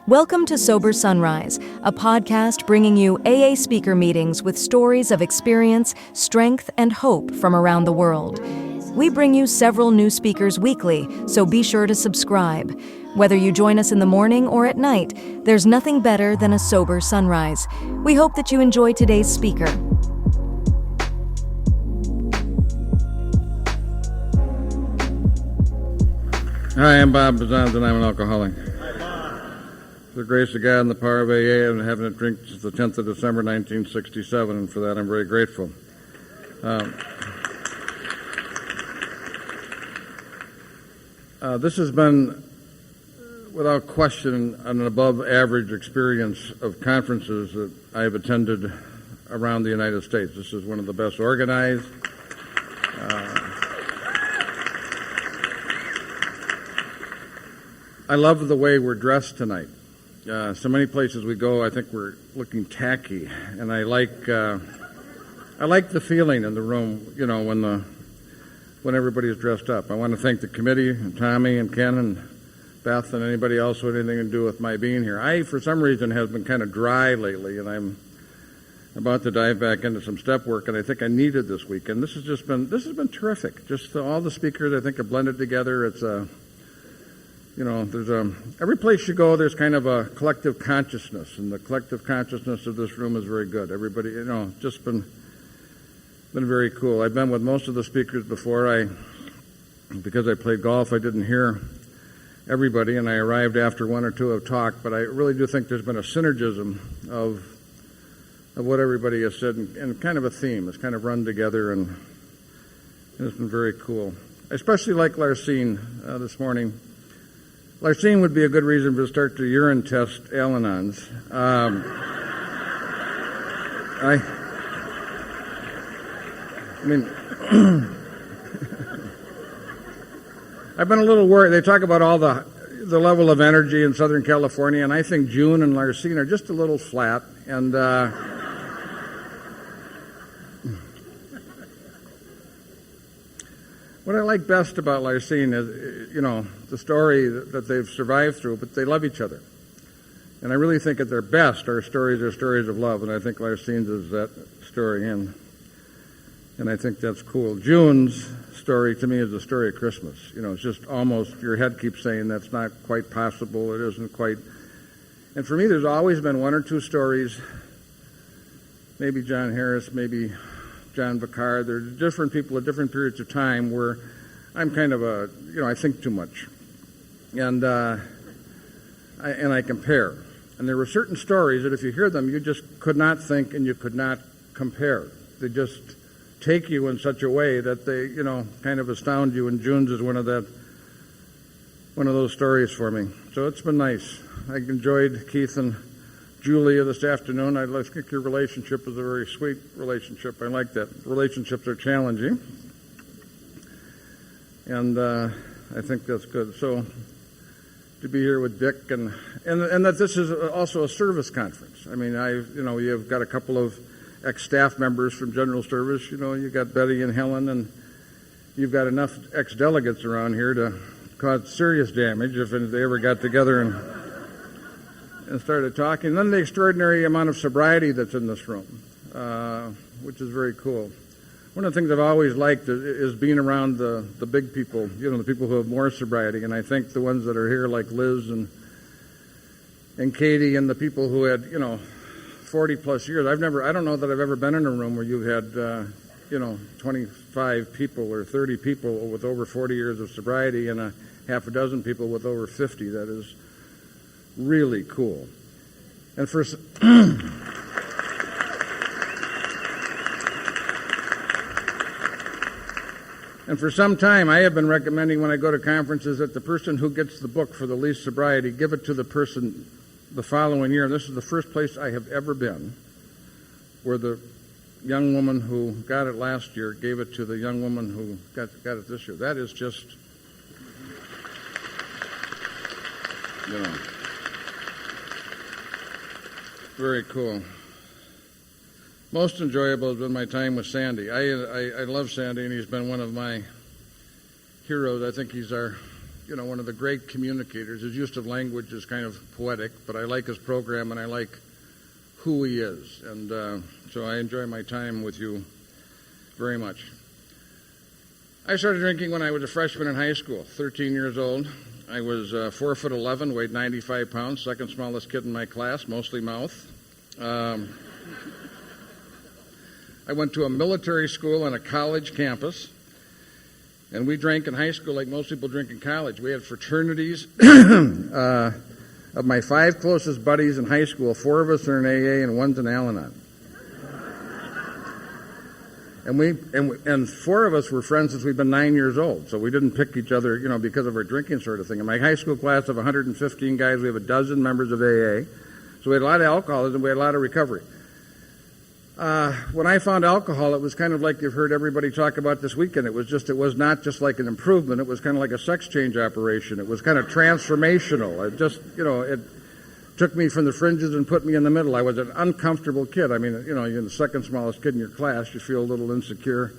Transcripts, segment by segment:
Welcome to Sober Sunrise, a podcast bringing you AA speaker meetings with stories of experience, strength, and hope from around the world. We bring you several new speakers weekly, so be sure to subscribe. Whether you join us in the morning or at night, there's nothing better than a sober sunrise. We hope that you enjoy today's speaker. Hi, I'm Bob Bazant, and I'm an alcoholic. The grace of God and the power of AA, and having a drink since the 10th of December, 1967, and for that I'm very grateful. This has been, without question, an above-average experience of conferences that I've attended around the United States. This is one of the best organized. I love the way we're dressed tonight. So many places we go, I think we're looking tacky, and I like the feeling in the room, you know, when everybody's dressed up. I want to thank the committee, and Tommy and Ken and Beth and anybody else who had anything to do with my being here. I, for some reason, have been kind of dry lately, and I'm about to dive back into some step work, and I think I needed this week. And this has been terrific. Just all the speakers, I think, have blended together. It's you know, there's every place you go, there's kind of a collective consciousness, and the collective consciousness of this room is very good. Everybody, you know, just been very cool. I've been with most of the speakers before. Because I played golf, I didn't hear everybody, and I arrived after one or two have talked, but I really do think there's been a synergism of what everybody has said, and kind of a theme. It's kind of run together, and it's been very cool. I especially like Larcene this morning. Larcene would be a good reason to start to urine test Al-Anons. I mean, I've been a little worried. They talk about all the level of energy in Southern California, and I think June and Larcene are just a little flat. And what I like best about Larcene is, you know, the story that they've survived through, but they love each other. And I really think at their best, our stories are stories of love, and I think Larcene's is that story, and I think that's cool. June's story, to me, is the story of Christmas. You know, it's just almost, your head keeps saying that's not quite possible, it isn't quite. And for me, there's always been one or two stories, maybe John Harris, maybe John Vicar. There's different people at different periods of time where I'm kind of I think too much. And I compare. And there were certain stories that if you hear them, you just could not think and you could not compare. They just take you in such a way that they, you know, kind of astound you. And June's is one of those stories for me. So it's been nice. I enjoyed Keith and Julia this afternoon. I think your relationship is a very sweet relationship. I like that. Relationships are challenging. And I think that's good. So to be here with Dick and that this is also a service conference. I mean, you've got a couple of ex-staff members from General Service. You know, you've got Betty and Helen, and you've got enough ex-delegates around here to cause serious damage if they ever got together and started talking. And then the extraordinary amount of sobriety that's in this room, which is very cool. One of the things I've always liked is being around the big people, you know, the people who have more sobriety. And I think the ones that are here, like Liz and Katie, and the people who had, you know, 40 plus years. I don't know that I've ever been in a room where you've had, 25 people or 30 people with over 40 years of sobriety, and a half a dozen people with over 50. That is really cool. And for some time, I have been recommending when I go to conferences that the person who gets the book for the least sobriety, give it to the person the following year. And this is the first place I have ever been where the young woman who got it last year gave it to the young woman who got it this year. That is just, you know, very cool. Most enjoyable has been my time with Sandy. I love Sandy, and he's been one of my heroes. I think he's our one of the great communicators. His use of language is kind of poetic, but I like his program and I like who he is. And so I enjoy my time with you very much. I started drinking when I was a freshman in high school, 13 years old. I was 4'11", weighed 95 pounds, second smallest kid in my class, mostly mouth. I went to a military school on a college campus, and we drank in high school like most people drink in college. We had fraternities. Of my 5 closest buddies in high school, 4 of us are in AA and 1's in Al-Anon. And 4 of us were friends since we've been 9 years old, so we didn't pick each other, because of our drinking sort of thing. In my high school class of 115 guys, we have a dozen members of AA, so we had a lot of alcoholism, we had a lot of recovery. When I found alcohol, it was kind of like you've heard everybody talk about this weekend. It was not just like an improvement, it was kind of like a sex change operation. It was kind of transformational. It took me from the fringes and put me in the middle. I was an uncomfortable kid. I mean, you're the second smallest kid in your class. You feel a little insecure.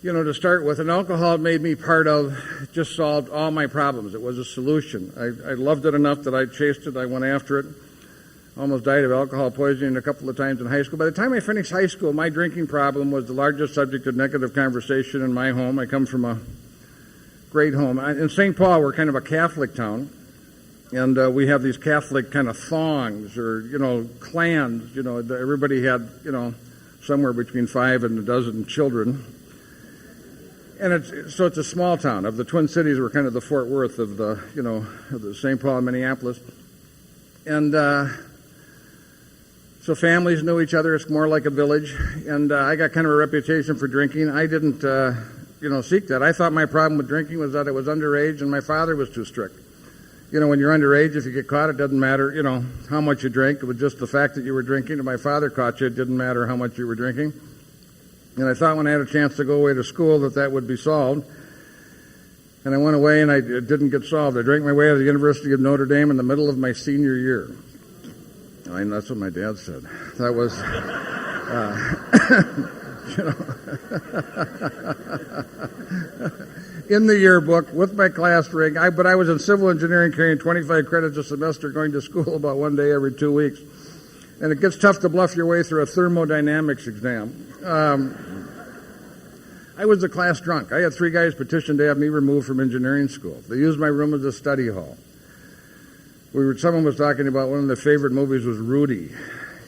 To start with, and alcohol made me part of, just solved all my problems. It was a solution. I loved it enough that I chased it. I went after it. Almost died of alcohol poisoning a couple of times in high school. By the time I finished high school, my drinking problem was the largest subject of negative conversation in my home. I come from a great home. In St. Paul, we're kind of a Catholic town. And we have these Catholic kind of thongs or, clans. Everybody had, somewhere between 5 and a dozen children. And it's a small town. Of the Twin Cities, we're kind of the Fort Worth of the, of the St. Paul and Minneapolis. And so families knew each other. It's more like a village. And I got kind of a reputation for drinking. I didn't, seek that. I thought my problem with drinking was that I was underage and my father was too strict. When you're underage, if you get caught, it doesn't matter, how much you drank. It was just the fact that you were drinking. If my father caught you, it didn't matter how much you were drinking. And I thought when I had a chance to go away to school that would be solved. And I went away and it didn't get solved. I drank my way out of the University of Notre Dame in the middle of my senior year. I mean, that's what my dad said. That was, in the yearbook with my class ring. But I was in civil engineering carrying 25 credits a semester going to school about one day every 2 weeks. And it gets tough to bluff your way through a thermodynamics exam. I was the class drunk. I had 3 guys petition to have me removed from engineering school. They used my room as a study hall. Someone was talking about one of their favorite movies was Rudy.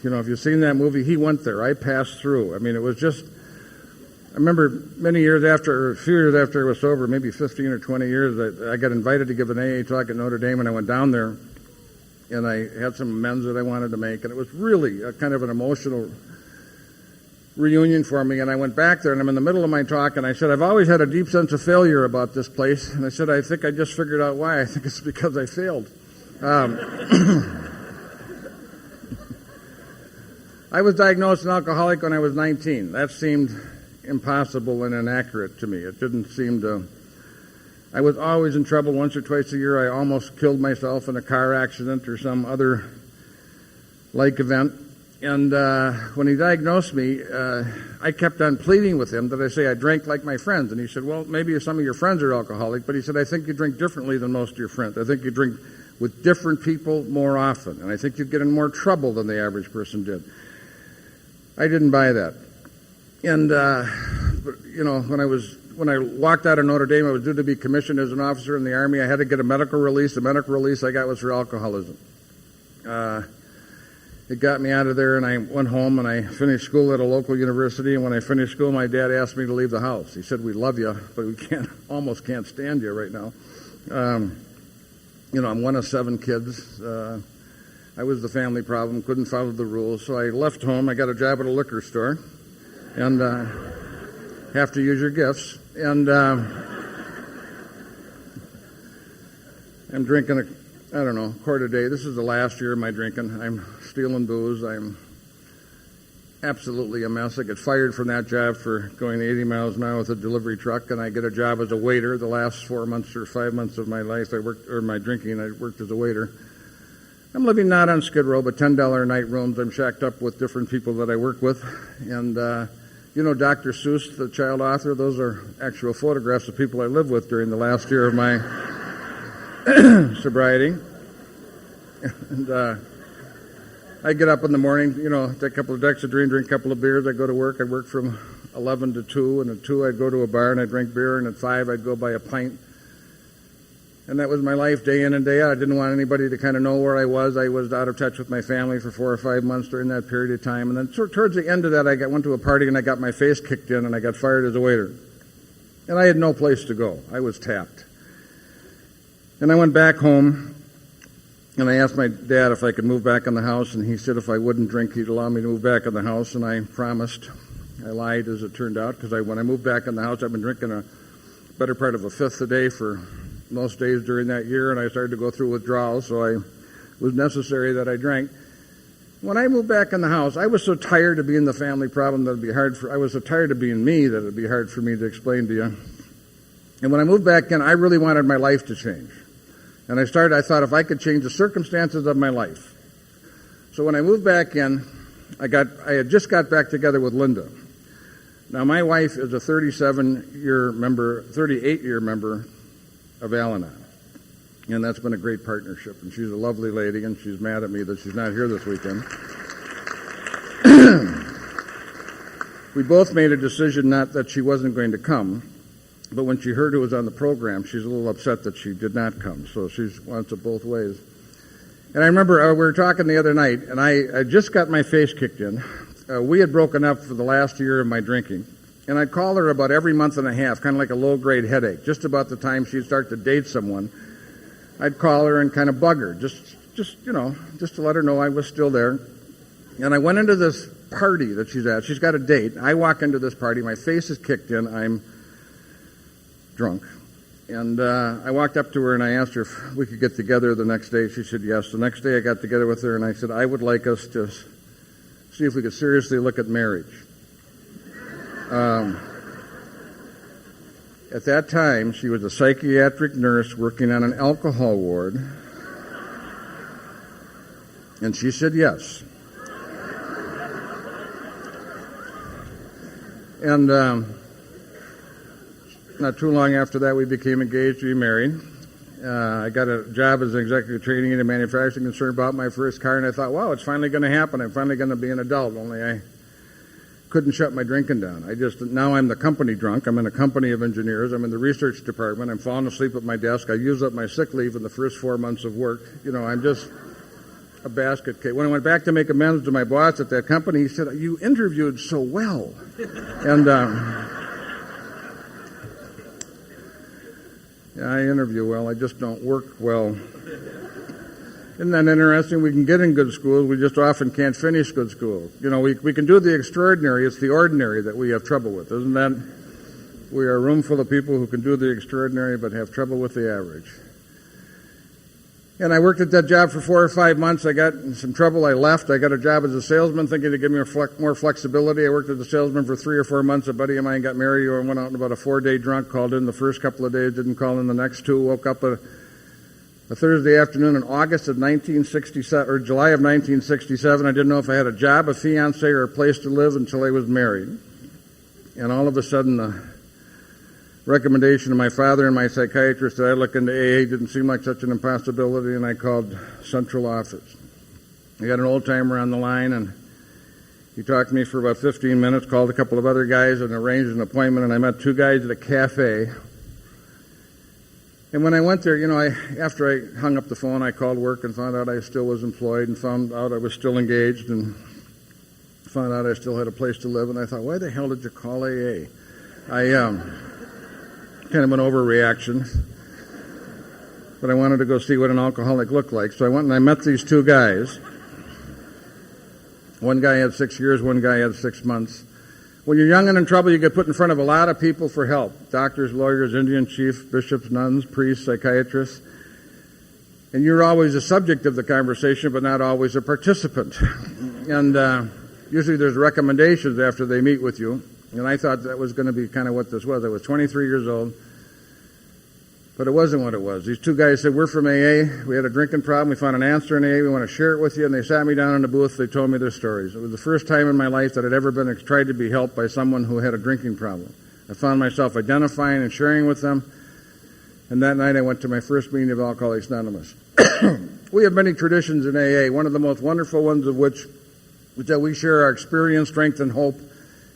If you've seen that movie, he went there. I passed through. I mean, it was just... I remember a few years after I was sober, maybe 15 or 20 years, I got invited to give an AA talk at Notre Dame, and I went down there, and I had some amends that I wanted to make, and it was really a kind of an emotional reunion for me, and I went back there, and I'm in the middle of my talk, and I said, I've always had a deep sense of failure about this place, and I said, I think I just figured out why. I think it's because I failed. I was diagnosed an alcoholic when I was 19. That seemed impossible and inaccurate to me. It didn't seem to... I was always in trouble. Once or twice a year I almost killed myself in a car accident or some other like event. And when he diagnosed me, I kept on pleading with him that I say I drank like my friends. And he said, well, maybe some of your friends are alcoholic, but he said, I think you drink differently than most of your friends. I think you drink with different people more often, and I think you get in more trouble than the average person did. I didn't buy that. And, when I walked out of Notre Dame, I was due to be commissioned as an officer in the Army. I had to get a medical release. The medical release I got was for alcoholism. It got me out of there, and I went home, and I finished school at a local university. And when I finished school, my dad asked me to leave the house. He said, we love you, but we almost can't stand you right now. I'm one of 7 kids. I was the family problem, couldn't follow the rules. So I left home. I got a job at a liquor store. And have to use your gifts. And I'm drinking a quart a day. This is the last year of my drinking. I'm stealing booze. I'm absolutely a mess. I get fired from that job for going 80 miles an hour with a delivery truck, and I get a job as a waiter. The last 4 months or 5 months of my life, I worked as a waiter. I'm living not on Skid Row, but $10 a night rooms. I'm shacked up with different people that I work with, and You know Dr. Seuss, the child author? Those are actual photographs of people I lived with during the last year of my sobriety. And I get up in the morning, take a couple of Dexedrine, drink a couple of beers. I go to work. I work from 11 to 2, and at 2 I'd go to a bar and I'd drink beer, and at 5 I'd go buy a pint. And that was my life day in and day out. I didn't want anybody to kind of know where I was. I was out of touch with my family for 4 or 5 months during that period of time. And then towards the end of that, I went to a party and I got my face kicked in and I got fired as a waiter. And I had no place to go. I was tapped. And I went back home and I asked my dad if I could move back in the house, and he said if I wouldn't drink, he'd allow me to move back in the house, and I promised. I lied, as it turned out, because when I moved back in the house, I've been drinking a better part of a fifth a day for most days during that year, and I started to go through withdrawals, so it was necessary that I drank. When I moved back in the house, I was so tired of being the family problem that it'd be I was so tired of being me that it'd be hard for me to explain to you. And when I moved back in, I really wanted my life to change. And I thought if I could change the circumstances of my life. So when I moved back in, I had just got back together with Linda. Now, my wife is a 38-year member of Al-Anon. And that's been a great partnership. And she's a lovely lady, and she's mad at me that she's not here this weekend. We both made a decision not that she wasn't going to come, but when she heard who was on the program, she's a little upset that she did not come. So she wants it both ways. And I remember we were talking the other night, and I just got my face kicked in. We had broken up for the last year of my drinking. And I'd call her about every month and a half, kind of like a low-grade headache. Just about the time she'd start to date someone, I'd call her and kind of bug her, just to let her know I was still there. And I went into this party that she's at. She's got a date. I walk into this party. My face is kicked in. I'm drunk. And I walked up to her and I asked her if we could get together the next day. She said yes. The next day I got together with her and I said, I would like us to see if we could seriously look at marriage. At that time, she was a psychiatric nurse working on an alcohol ward. And she said yes. And not too long after that, we became engaged to be married. I got a job as an executive training in a manufacturing concern, bought my first car, and I thought, wow, it's finally going to happen. I'm finally going to be an adult, only I couldn't shut my drinking down. Now I'm the company drunk. I'm in a company of engineers. I'm in the research department. I'm falling asleep at my desk. I use up my sick leave in the first 4 months of work. I'm just a basket case. When I went back to make amends to my boss at that company, he said, you interviewed so well. And yeah, I interview well. I just don't work well. Isn't that interesting? We can get in good schools. We just often can't finish good schools. We can do the extraordinary. It's the ordinary that we have trouble with. Isn't that? We are a room full of people who can do the extraordinary but have trouble with the average. And I worked at that job for 4 or 5 months. I got in some trouble. I left. I got a job as a salesman thinking to give me more flexibility. I worked as a salesman for 3 or 4 months. A buddy of mine got married. I went out on about a 4-day drunk, called in the first couple of days, didn't call in the next 2, woke up a Thursday afternoon in August of 1967, or July of 1967. I didn't know if I had a job, a fiancé, or a place to live until I was married. And all of a sudden, the recommendation of my father and my psychiatrist that I look into AA didn't seem like such an impossibility, and I called central office. I got an old-timer on the line, and he talked to me for about 15 minutes, called a couple of other guys and arranged an appointment, and I met 2 guys at a cafe. And when I went there, after I hung up the phone, I called work and found out I still was employed and found out I was still engaged and found out I still had a place to live. And I thought, why the hell did you call AA? Kind of an overreaction. But I wanted to go see what an alcoholic looked like. So I went and I met these 2 guys. One guy had 6 years, one guy had 6 months. When you're young and in trouble, you get put in front of a lot of people for help. Doctors, lawyers, Indian chiefs, bishops, nuns, priests, psychiatrists. And you're always the subject of the conversation, but not always a participant. And usually there's recommendations after they meet with you. And I thought that was going to be kind of what this was. I was 23 years old. But it wasn't what it was. These two guys said, we're from AA. We had a drinking problem. We found an answer in AA. We want to share it with you. And they sat me down in the booth. They told me their stories. It was the first time in my life that I'd ever tried to be helped by someone who had a drinking problem. I found myself identifying and sharing with them. And that night I went to my first meeting of Alcoholics Anonymous. We have many traditions in AA. One of the most wonderful ones of which is that we share our experience, strength, and hope,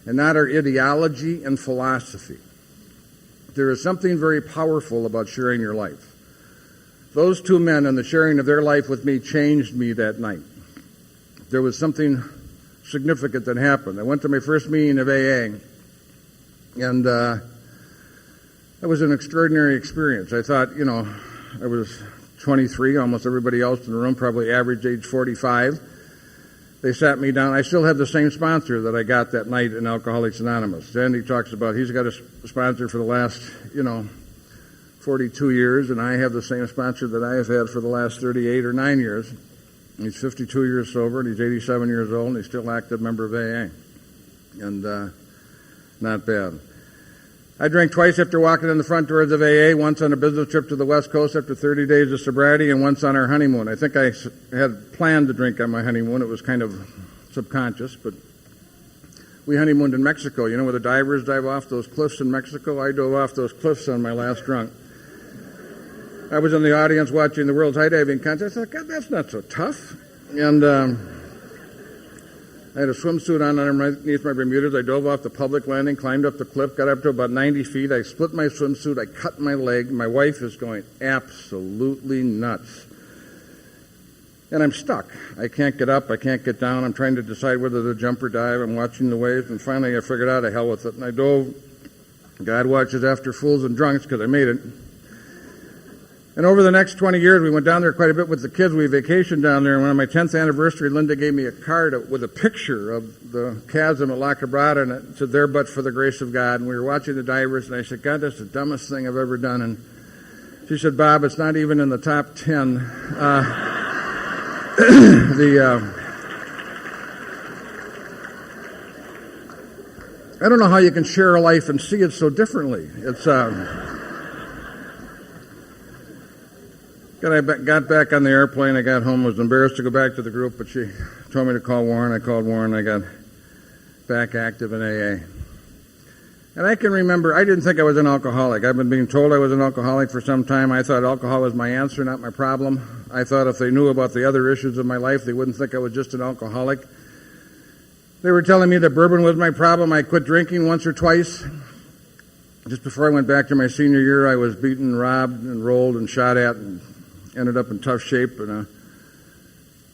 and not our ideology and philosophy. There is something very powerful about sharing your life. Those two men and the sharing of their life with me changed me that night. There was something significant that happened. I went to my first meeting of AA, and it was an extraordinary experience. I thought, I was 23, almost everybody else in the room, probably average age 45. They sat me down. I still have the same sponsor that I got that night in Alcoholics Anonymous. Sandy talks about he's got a sponsor for the last, 42 years, and I have the same sponsor that I have had for the last 38 or 9 years. He's 52 years sober, and he's 87 years old, and he's still an active member of AA. And not bad. I drank twice after walking in the front doors of AA, once on a business trip to the West Coast after 30 days of sobriety, and once on our honeymoon. I think I had planned to drink on my honeymoon. It was kind of subconscious, but we honeymooned in Mexico. You know where the divers dive off those cliffs in Mexico? I dove off those cliffs on my last drunk. I was in the audience watching the World's High Diving Contest. I thought, God, that's not so tough. And I had a swimsuit on underneath my Bermudas. I dove off the public landing, climbed up the cliff, got up to about 90 feet. I split my swimsuit. I cut my leg. My wife is going absolutely nuts. And I'm stuck. I can't get up. I can't get down. I'm trying to decide whether to jump or dive. I'm watching the waves. And finally I figured out, to hell with it. And I dove. God watches after fools and drunks, because I made it. And over the next 20 years, we went down there quite a bit with the kids. We vacationed down there. And on my 10th anniversary, Linda gave me a card with a picture of the chasm at La Quebrada, and it said, "There but for the grace of God." And we were watching the divers, and I said, "God, that's the dumbest thing I've ever done." And she said, "Bob, it's not even in the top 10. I don't know how you can share a life and see it so differently. It's I got back on the airplane. I got home. I was embarrassed to go back to the group, but she told me to call Warren. I called Warren. I got back active in AA. And I can remember, I didn't think I was an alcoholic. I've been being told I was an alcoholic for some time. I thought alcohol was my answer, not my problem. I thought if they knew about the other issues of my life, they wouldn't think I was just an alcoholic. They were telling me that bourbon was my problem. I quit drinking once or twice. Just before I went back to my senior year, I was beaten, robbed, and rolled and shot at, and ended up in tough shape, and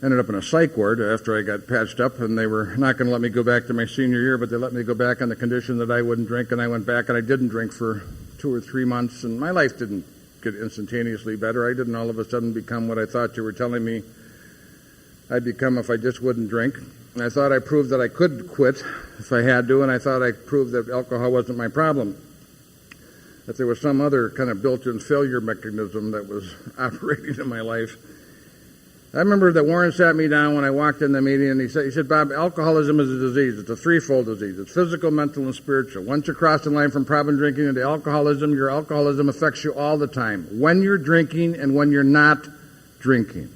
ended up in a psych ward after I got patched up, and they were not going to let me go back to my senior year, but they let me go back on the condition that I wouldn't drink, and I went back, and I didn't drink for 2 or 3 months, and my life didn't get instantaneously better. I didn't all of a sudden become what I thought you were telling me I'd become if I just wouldn't drink. And I thought I proved that I could quit if I had to, and I thought I proved that alcohol wasn't my problem, that there was some other kind of built-in failure mechanism that was operating in my life. I remember that Warren sat me down when I walked in the meeting, and he said, "Bob, alcoholism is a disease. It's a threefold disease. It's physical, mental, and spiritual. Once you cross the line from problem drinking into alcoholism, your alcoholism affects you all the time, when you're drinking and when you're not drinking."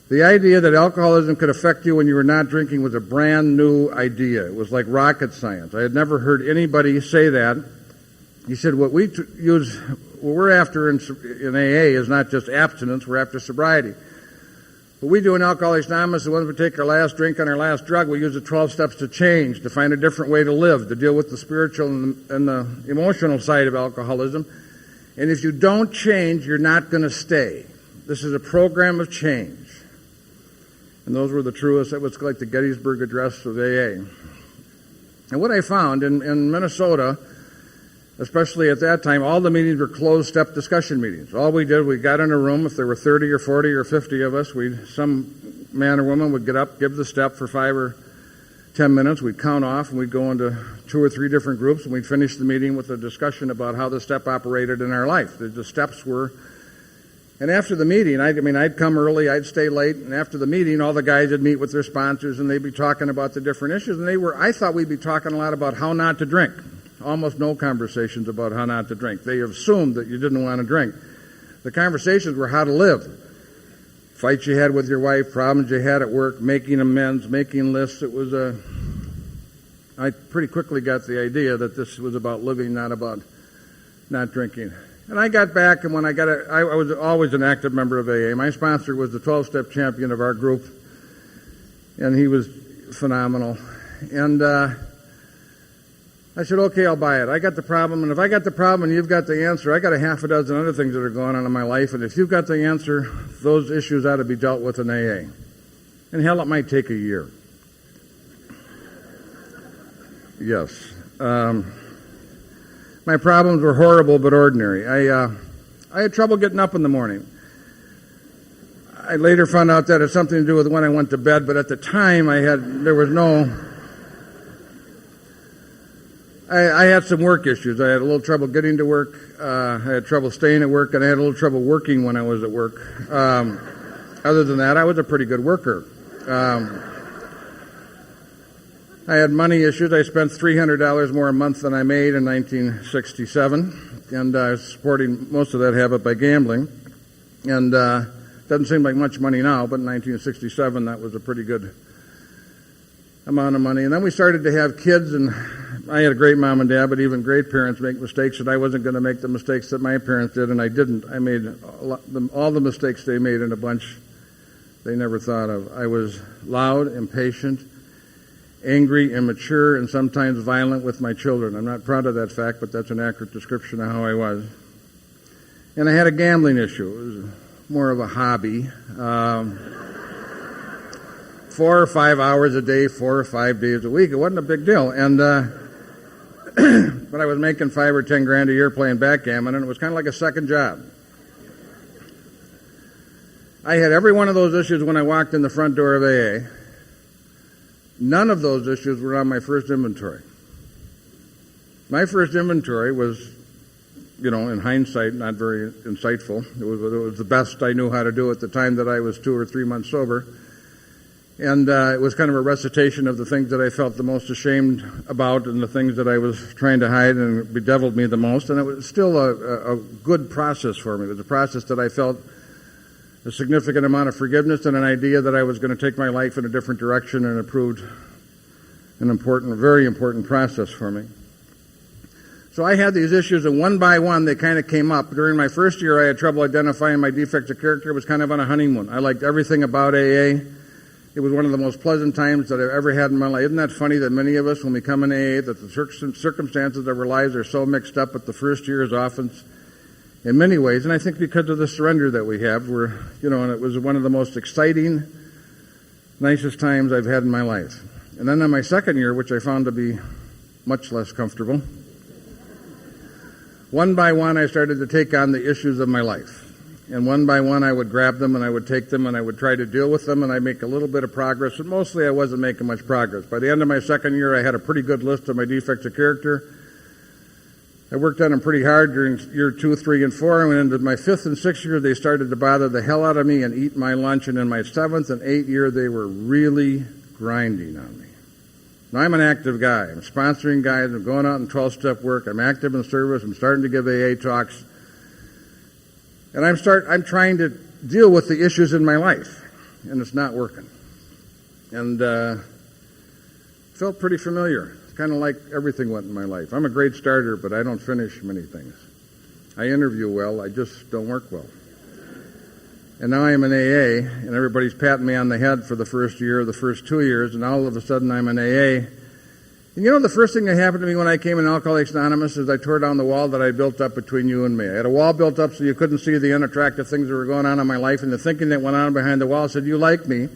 The idea that alcoholism could affect you when you were not drinking was a brand new idea. It was like rocket science. I had never heard anybody say that. He said, what we're after in AA is not just abstinence, we're after sobriety. What we do in Alcoholics Anonymous is when we take our last drink on our last drug, we use the 12 steps to change, to find a different way to live, to deal with the spiritual and the emotional side of alcoholism. And if you don't change, you're not going to stay. This is a program of change. And those were the truest, it was like the Gettysburg Address of AA. And what I found in Minnesota, especially at that time, all the meetings were closed-step discussion meetings. All we did, we got in a room. If there were 30 or 40 or 50 of us, some man or woman would get up, give the step for 5 or 10 minutes. We'd count off, and we'd go into 2 or 3 different groups, and we'd finish the meeting with a discussion about how the step operated in our life. The steps were... And after the meeting, I'd come early, I'd stay late, and after the meeting, all the guys would meet with their sponsors, and they'd be talking about the different issues, and I thought we'd be talking a lot about how not to drink. almost no conversations about how not to drink. They assumed that you didn't want to drink. The conversations were how to live. Fights you had with your wife, problems you had at work, making amends, making lists. I pretty quickly got the idea that this was about living, not about not drinking. And I got back, and when I was always an active member of AA. My sponsor was the 12-step champion of our group, and he was phenomenal. And I said, okay, I'll buy it. I got the problem, and if I got the problem and you've got the answer, I got a half a dozen other things that are going on in my life, and if you've got the answer, those issues ought to be dealt with in AA. And hell, it might take a year. Yes. My problems were horrible but ordinary. I had trouble getting up in the morning. I later found out that it had something to do with when I went to bed, but at the time I had some work issues. I had a little trouble getting to work. I had trouble staying at work, and I had a little trouble working when I was at work. Other than that, I was a pretty good worker. I had money issues. I spent $300 more a month than I made in 1967, and I was supporting most of that habit by gambling. And doesn't seem like much money now, but in 1967 that was a pretty good amount of money. And then we started to have kids, and I had a great mom and dad, but even great parents make mistakes, and I wasn't going to make the mistakes that my parents did, and I didn't. I made all the mistakes they made in a bunch they never thought of. I was loud, impatient, angry, immature, and sometimes violent with my children. I'm not proud of that fact, but that's an accurate description of how I was. And I had a gambling issue. It was more of a hobby. 4 or 5 hours a day, 4 or 5 days a week. It wasn't a big deal. And but I was making $5 or $10 grand a year playing backgammon, and it was kind of like a second job. I had every one of those issues when I walked in the front door of AA. None of those issues were on my first inventory. My first inventory was, in hindsight, not very insightful. It was the best I knew how to do at the time that I was 2 or 3 months sober. And it was kind of a recitation of the things that I felt the most ashamed about and the things that I was trying to hide and bedeviled me the most. And it was still a good process for me. It was a process that I felt a significant amount of forgiveness and an idea that I was going to take my life in a different direction, and it proved an important, very important process for me. So I had these issues, and one by one they kind of came up. During my first year, I had trouble identifying my defects of character. It was kind of on a honeymoon. I liked everything about AA. It was one of the most pleasant times that I've ever had in my life. Isn't that funny that many of us, when we come in AA, that the circumstances of our lives are so mixed up, but the first year is often, in many ways, and I think because of the surrender that we have, and it was one of the most exciting, nicest times I've had in my life. And then in my second year, which I found to be much less comfortable, one by one I started to take on the issues of my life. And one by one I would grab them and I would take them and I would try to deal with them, and I'd make a little bit of progress, but mostly I wasn't making much progress. By the end of my second year, I had a pretty good list of my defects of character. I worked on them pretty hard during year 2, 3, and 4. I went into my 5th and 6th year, they started to bother the hell out of me and eat my lunch. And in my 7th and 8th year, they were really grinding on me. Now, I'm an active guy. I'm sponsoring guys. I'm going out in 12-step work. I'm active in service. I'm starting to give AA talks. And I'm trying to deal with the issues in my life, and it's not working. And felt pretty familiar. Kind of like everything went in my life. I'm a great starter, but I don't finish many things. I interview well, I just don't work well. And now I'm in AA, and everybody's patting me on the head for the first year, the first 2 years, and all of a sudden I'm in AA. And the first thing that happened to me when I came in Alcoholics Anonymous is I tore down the wall that I built up between you and me. I had a wall built up so you couldn't see the unattractive things that were going on in my life, and the thinking that went on behind the wall said, you like me,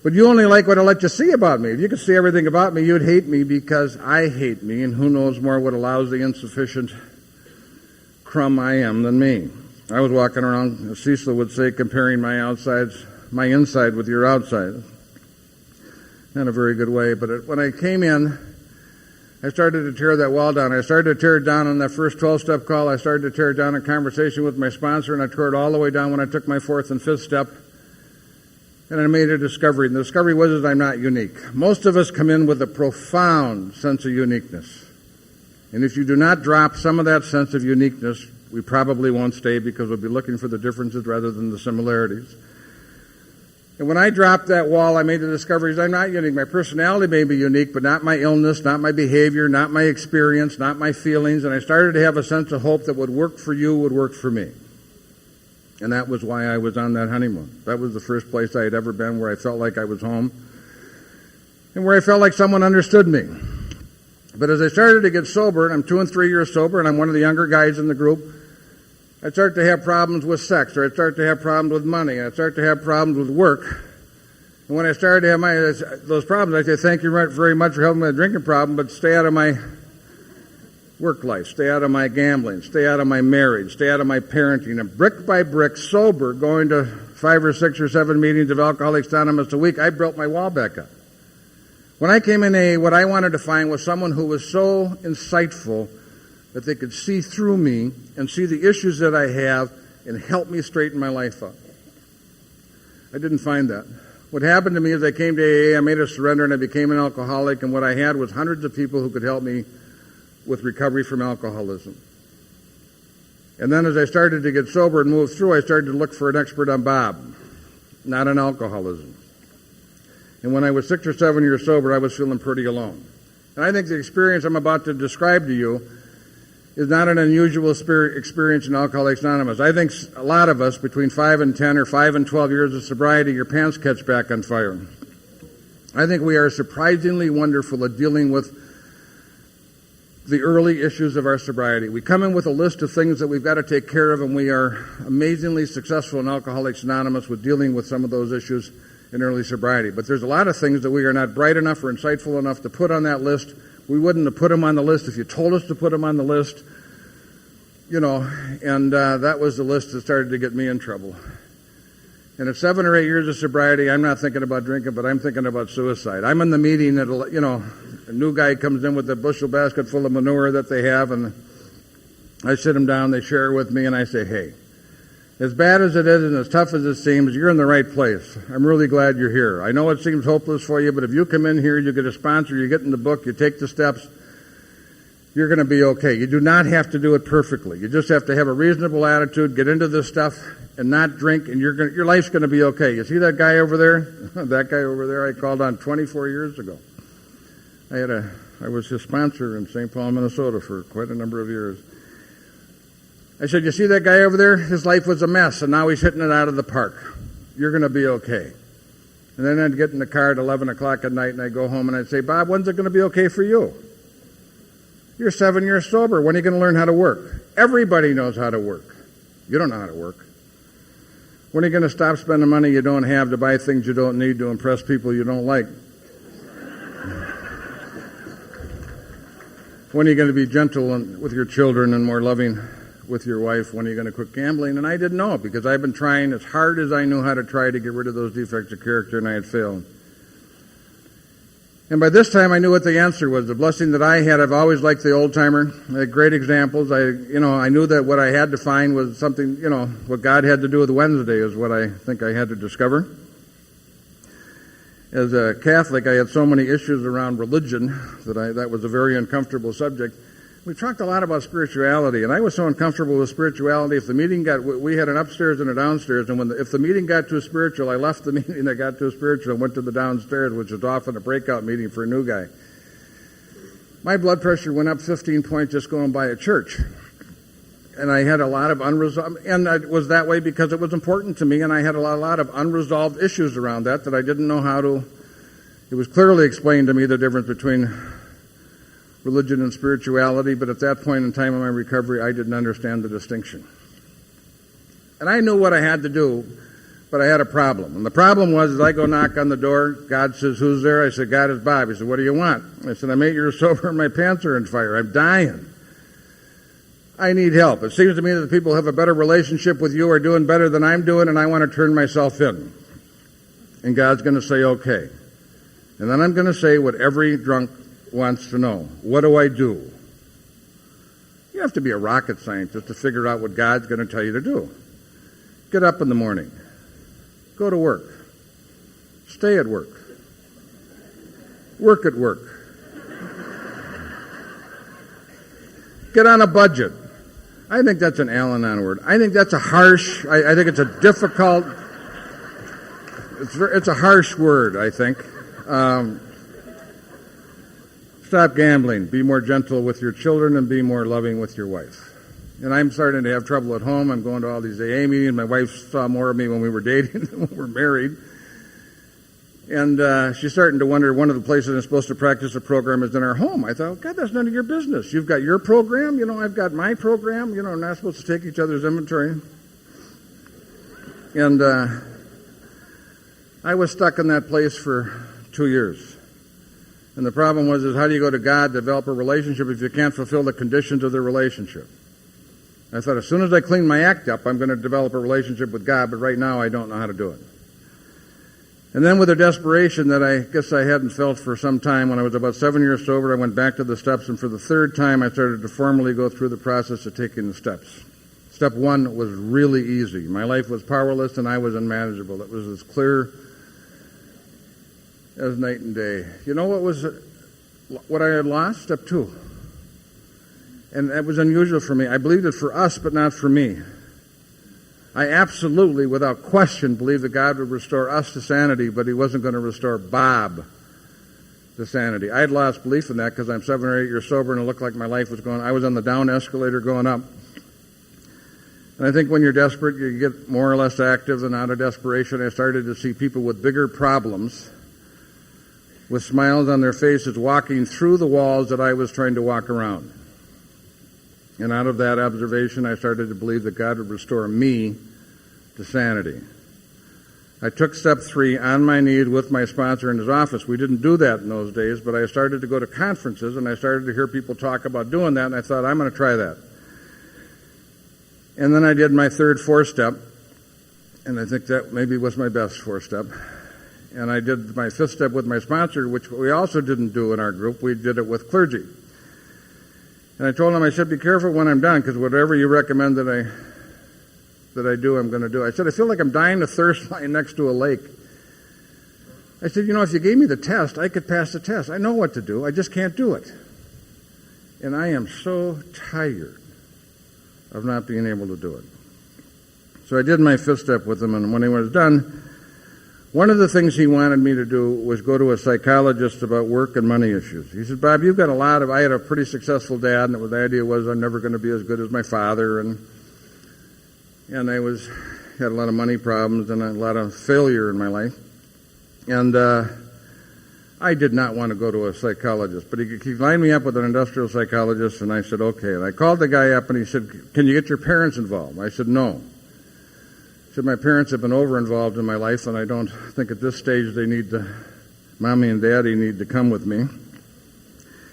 but you only like what I let you see about me. If you could see everything about me, you'd hate me because I hate me, and who knows more what a lousy, insufficient crumb I am than me. I was walking around, as Cecil would say, comparing my inside with your outside. Not a very good way, but when I came in, I started to tear that wall down. I started to tear it down on that first 12-step call. I started to tear it down in conversation with my sponsor, and I tore it all the way down when I took my 4th and 5th step. And I made a discovery, and the discovery was that I'm not unique. Most of us come in with a profound sense of uniqueness. And if you do not drop some of that sense of uniqueness, we probably won't stay because we'll be looking for the differences rather than the similarities. And when I dropped that wall, I made the discoveries I'm not unique. My personality may be unique, but not my illness, not my behavior, not my experience, not my feelings. And I started to have a sense of hope that would work for you would work for me. And that was why I was on that honeymoon. That was the first place I had ever been where I felt like I was home and where I felt like someone understood me. But as I started to get sober, and I'm 2 and 3 years sober, and I'm one of the younger guys in the group, I'd start to have problems with sex, or I'd start to have problems with money, and I'd start to have problems with work. And when I started to have those problems, I'd say, thank you very much for helping me with a drinking problem, but stay out of my work life, stay out of my gambling, stay out of my marriage, stay out of my parenting. And brick by brick, sober, going to 5 or 6 or 7 meetings of Alcoholics Anonymous a week, I built my wall back up. When I came in AA, what I wanted to find was someone who was so insightful that they could see through me and see the issues that I have and help me straighten my life up. I didn't find that. What happened to me is I came to AA, I made a surrender, and I became an alcoholic, and what I had was hundreds of people who could help me with recovery from alcoholism. And then as I started to get sober and move through, I started to look for an expert on Bob, not on alcoholism. And when I was 6 or 7 years sober, I was feeling pretty alone. And I think the experience I'm about to describe to you is not an unusual experience in Alcoholics Anonymous. I think a lot of us, between 5 and 10 or 5 and 12 years of sobriety, your pants catch back on fire. I think we are surprisingly wonderful at dealing with the early issues of our sobriety. We come in with a list of things that we've got to take care of, and we are amazingly successful in Alcoholics Anonymous with dealing with some of those issues in early sobriety. But there's a lot of things that we are not bright enough or insightful enough to put on that list. We wouldn't have put them on the list if you told us to put them on the list, and that was the list that started to get me in trouble. And at 7 or 8 years of sobriety, I'm not thinking about drinking, but I'm thinking about suicide. I'm in the meeting that, a new guy comes in with a bushel basket full of manure that they have, and I sit them down, they share with me, and I say, hey, as bad as it is and as tough as it seems, you're in the right place. I'm really glad you're here. I know it seems hopeless for you, but if you come in here, you get a sponsor, you get in the book, you take the steps, you're going to be okay. You do not have to do it perfectly. You just have to have a reasonable attitude, get into this stuff, and not drink, and your life's going to be okay. You see that guy over there? That guy over there I called on 24 years ago. I was his sponsor in St. Paul, Minnesota for quite a number of years. I said, you see that guy over there? His life was a mess, and now he's hitting it out of the park. You're going to be okay. And then I'd get in the car at 11 o'clock at night, and I'd go home, and I'd say, Bob, when's it going to be okay for you? You're 7 years sober. When are you going to learn how to work? Everybody knows how to work. You don't know how to work. When are you going to stop spending money you don't have to buy things you don't need to impress people you don't like? When are you going to be gentle with your children and more loving with your wife? When are you going to quit gambling? And I didn't know, because I've been trying as hard as I knew how to try to get rid of those defects of character, and I had failed. And by this time, I knew what the answer was. The blessing that I had, I've always liked the old-timer. I had great examples. I knew that what I had to find was something, what God had to do with Wednesday is what I think I had to discover. As a Catholic, I had so many issues around religion that was a very uncomfortable subject. We talked a lot about spirituality, and I was so uncomfortable with spirituality. If the meeting we had an upstairs and a downstairs, and if the meeting got too spiritual, I left the meeting that got too spiritual and went to the downstairs, which was often a breakout meeting for a new guy. My blood pressure went up 15 points just going by a church. And I had a lot of unresolved, and it was that way because it was important to me, and I had a lot of unresolved issues around that I didn't know how to. It was clearly explained to me the difference between religion and spirituality, but at that point in time in my recovery, I didn't understand the distinction. And I knew what I had to do, but I had a problem. And the problem was, as I go knock on the door, God says, who's there? I said, God, is Bob. He said, what do you want? I said, I'm 8 years sober and my pants are on fire. I'm dying. I need help. It seems to me that the people who have a better relationship with you are doing better than I'm doing, and I want to turn myself in. And God's going to say, okay. And then I'm going to say what every drunk wants to know. What do I do? You have to be a rocket scientist to figure out what God's going to tell you to do. Get up in the morning. Go to work. Stay at work. Work at work. get on a budget. I think that's an Al-Anon word. I think that's a harsh, I think it's a difficult, it's a harsh word, I think. Stop gambling. Be more gentle with your children and be more loving with your wife. And I'm starting to have trouble at home. I'm going to all these AA meetings. My wife saw more of me when we were dating than when we were married. And she's starting to wonder, one of the places I'm supposed to practice the program is in our home. I thought, God, that's none of your business. You've got your program. I've got my program. We're not supposed to take each other's inventory. And I was stuck in that place for 2 years. And the problem was, how do you go to God, develop a relationship if you can't fulfill the conditions of the relationship? I thought, as soon as I clean my act up, I'm going to develop a relationship with God, but right now I don't know how to do it. And then with a desperation that I guess I hadn't felt for some time, when I was about 7 years sober, I went back to the steps, and for the third time I started to formally go through the process of taking the steps. Step 1 was really easy. My life was powerless and I was unmanageable. It was as clear as night and day. You know what I had lost? Step 2. And that was unusual for me. I believed it for us, but not for me. I absolutely, without question, believed that God would restore us to sanity, but he wasn't going to restore Bob to sanity. I had lost belief in that because I'm 7 or 8 years sober and it looked like my life was going. I was on the down escalator going up. And I think when you're desperate, you get more or less active, and out of desperation, I started to see people with bigger problems, with smiles on their faces, walking through the walls that I was trying to walk around. And out of that observation, I started to believe that God would restore me to sanity. I took step 3 on my knees with my sponsor in his office. We didn't do that in those days, but I started to go to conferences, and I started to hear people talk about doing that, and I thought, I'm going to try that. And then I did my third 4-step, and I think that maybe was my best 4-step. And I did my 5th step with my sponsor, which we also didn't do in our group. We did it with clergy. And I told him, I said, be careful when I'm done, because whatever you recommend that I do, I'm going to do. I said, I feel like I'm dying of thirst lying next to a lake. I said, if you gave me the test, I could pass the test. I know what to do. I just can't do it. And I am so tired of not being able to do it. So I did my 5th step with him, and when he was done, one of the things he wanted me to do was go to a psychologist about work and money issues. He said, Bob, you've got I had a pretty successful dad, and the idea was I'm never going to be as good as my father, and I had a lot of money problems and a lot of failure in my life. And I did not want to go to a psychologist, but he lined me up with an industrial psychologist, and I said, okay. And I called the guy up, and he said, can you get your parents involved? I said, no. He said, my parents have been over-involved in my life, and I don't think at this stage Mommy and Daddy need to come with me.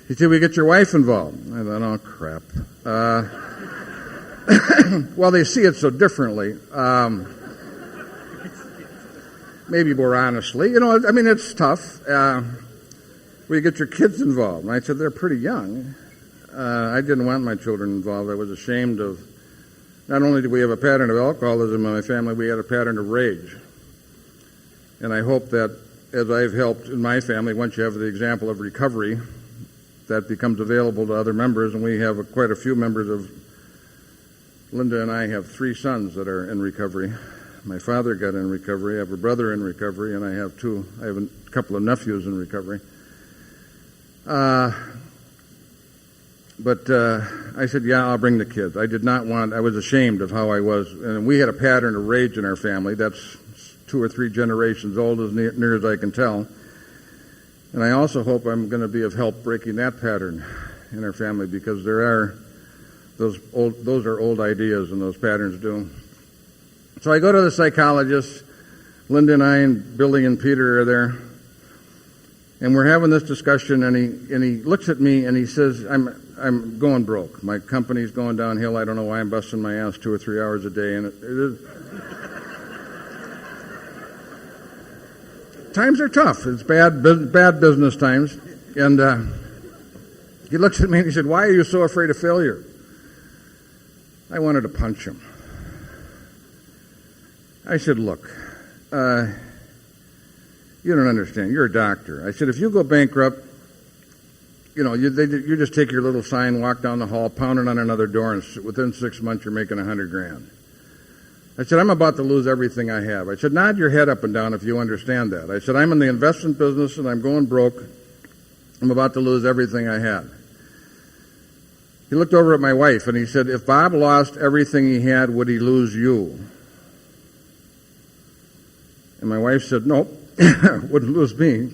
He said, we get your wife involved. I thought, oh, crap. Well, they see it so differently. Maybe more honestly. It's tough. We get your kids involved. And I said, they're pretty young. I didn't want my children involved. I was ashamed of, not only did we have a pattern of alcoholism in my family, we had a pattern of rage. And I hope that as I've helped in my family, once you have the example of recovery, that becomes available to other members. And we have quite a few members of, Linda and I have 3 sons that are in recovery. My father got in recovery. I have a brother in recovery, and I have a couple of nephews in recovery. But I said, yeah, I'll bring the kids. I was ashamed of how I was. And we had a pattern of rage in our family. That's 2 or 3 generations old, as near as I can tell. And I also hope I'm going to be of help breaking that pattern in our family, because those are old ideas, and those patterns do. So I go to the psychologist. Linda and I and Billy and Peter are there. And we're having this discussion, and he looks at me and he says, I'm going broke. My company's going downhill. I don't know why I'm busting my ass 2 or 3 hours a day. And it is. Times are tough. It's bad business times. And he looks at me and he said, why are you so afraid of failure? I wanted to punch him. I said, look, you don't understand. You're a doctor. I said, if you go bankrupt, you just take your little sign, walk down the hall, pound it on another door, and within 6 months you're making $100,000. I said, I'm about to lose everything I have. I said, nod your head up and down if you understand that. I said, I'm in the investment business and I'm going broke. I'm about to lose everything I had. He looked over at my wife and he said, if Bob lost everything he had, would he lose you? And my wife said, nope, wouldn't lose me.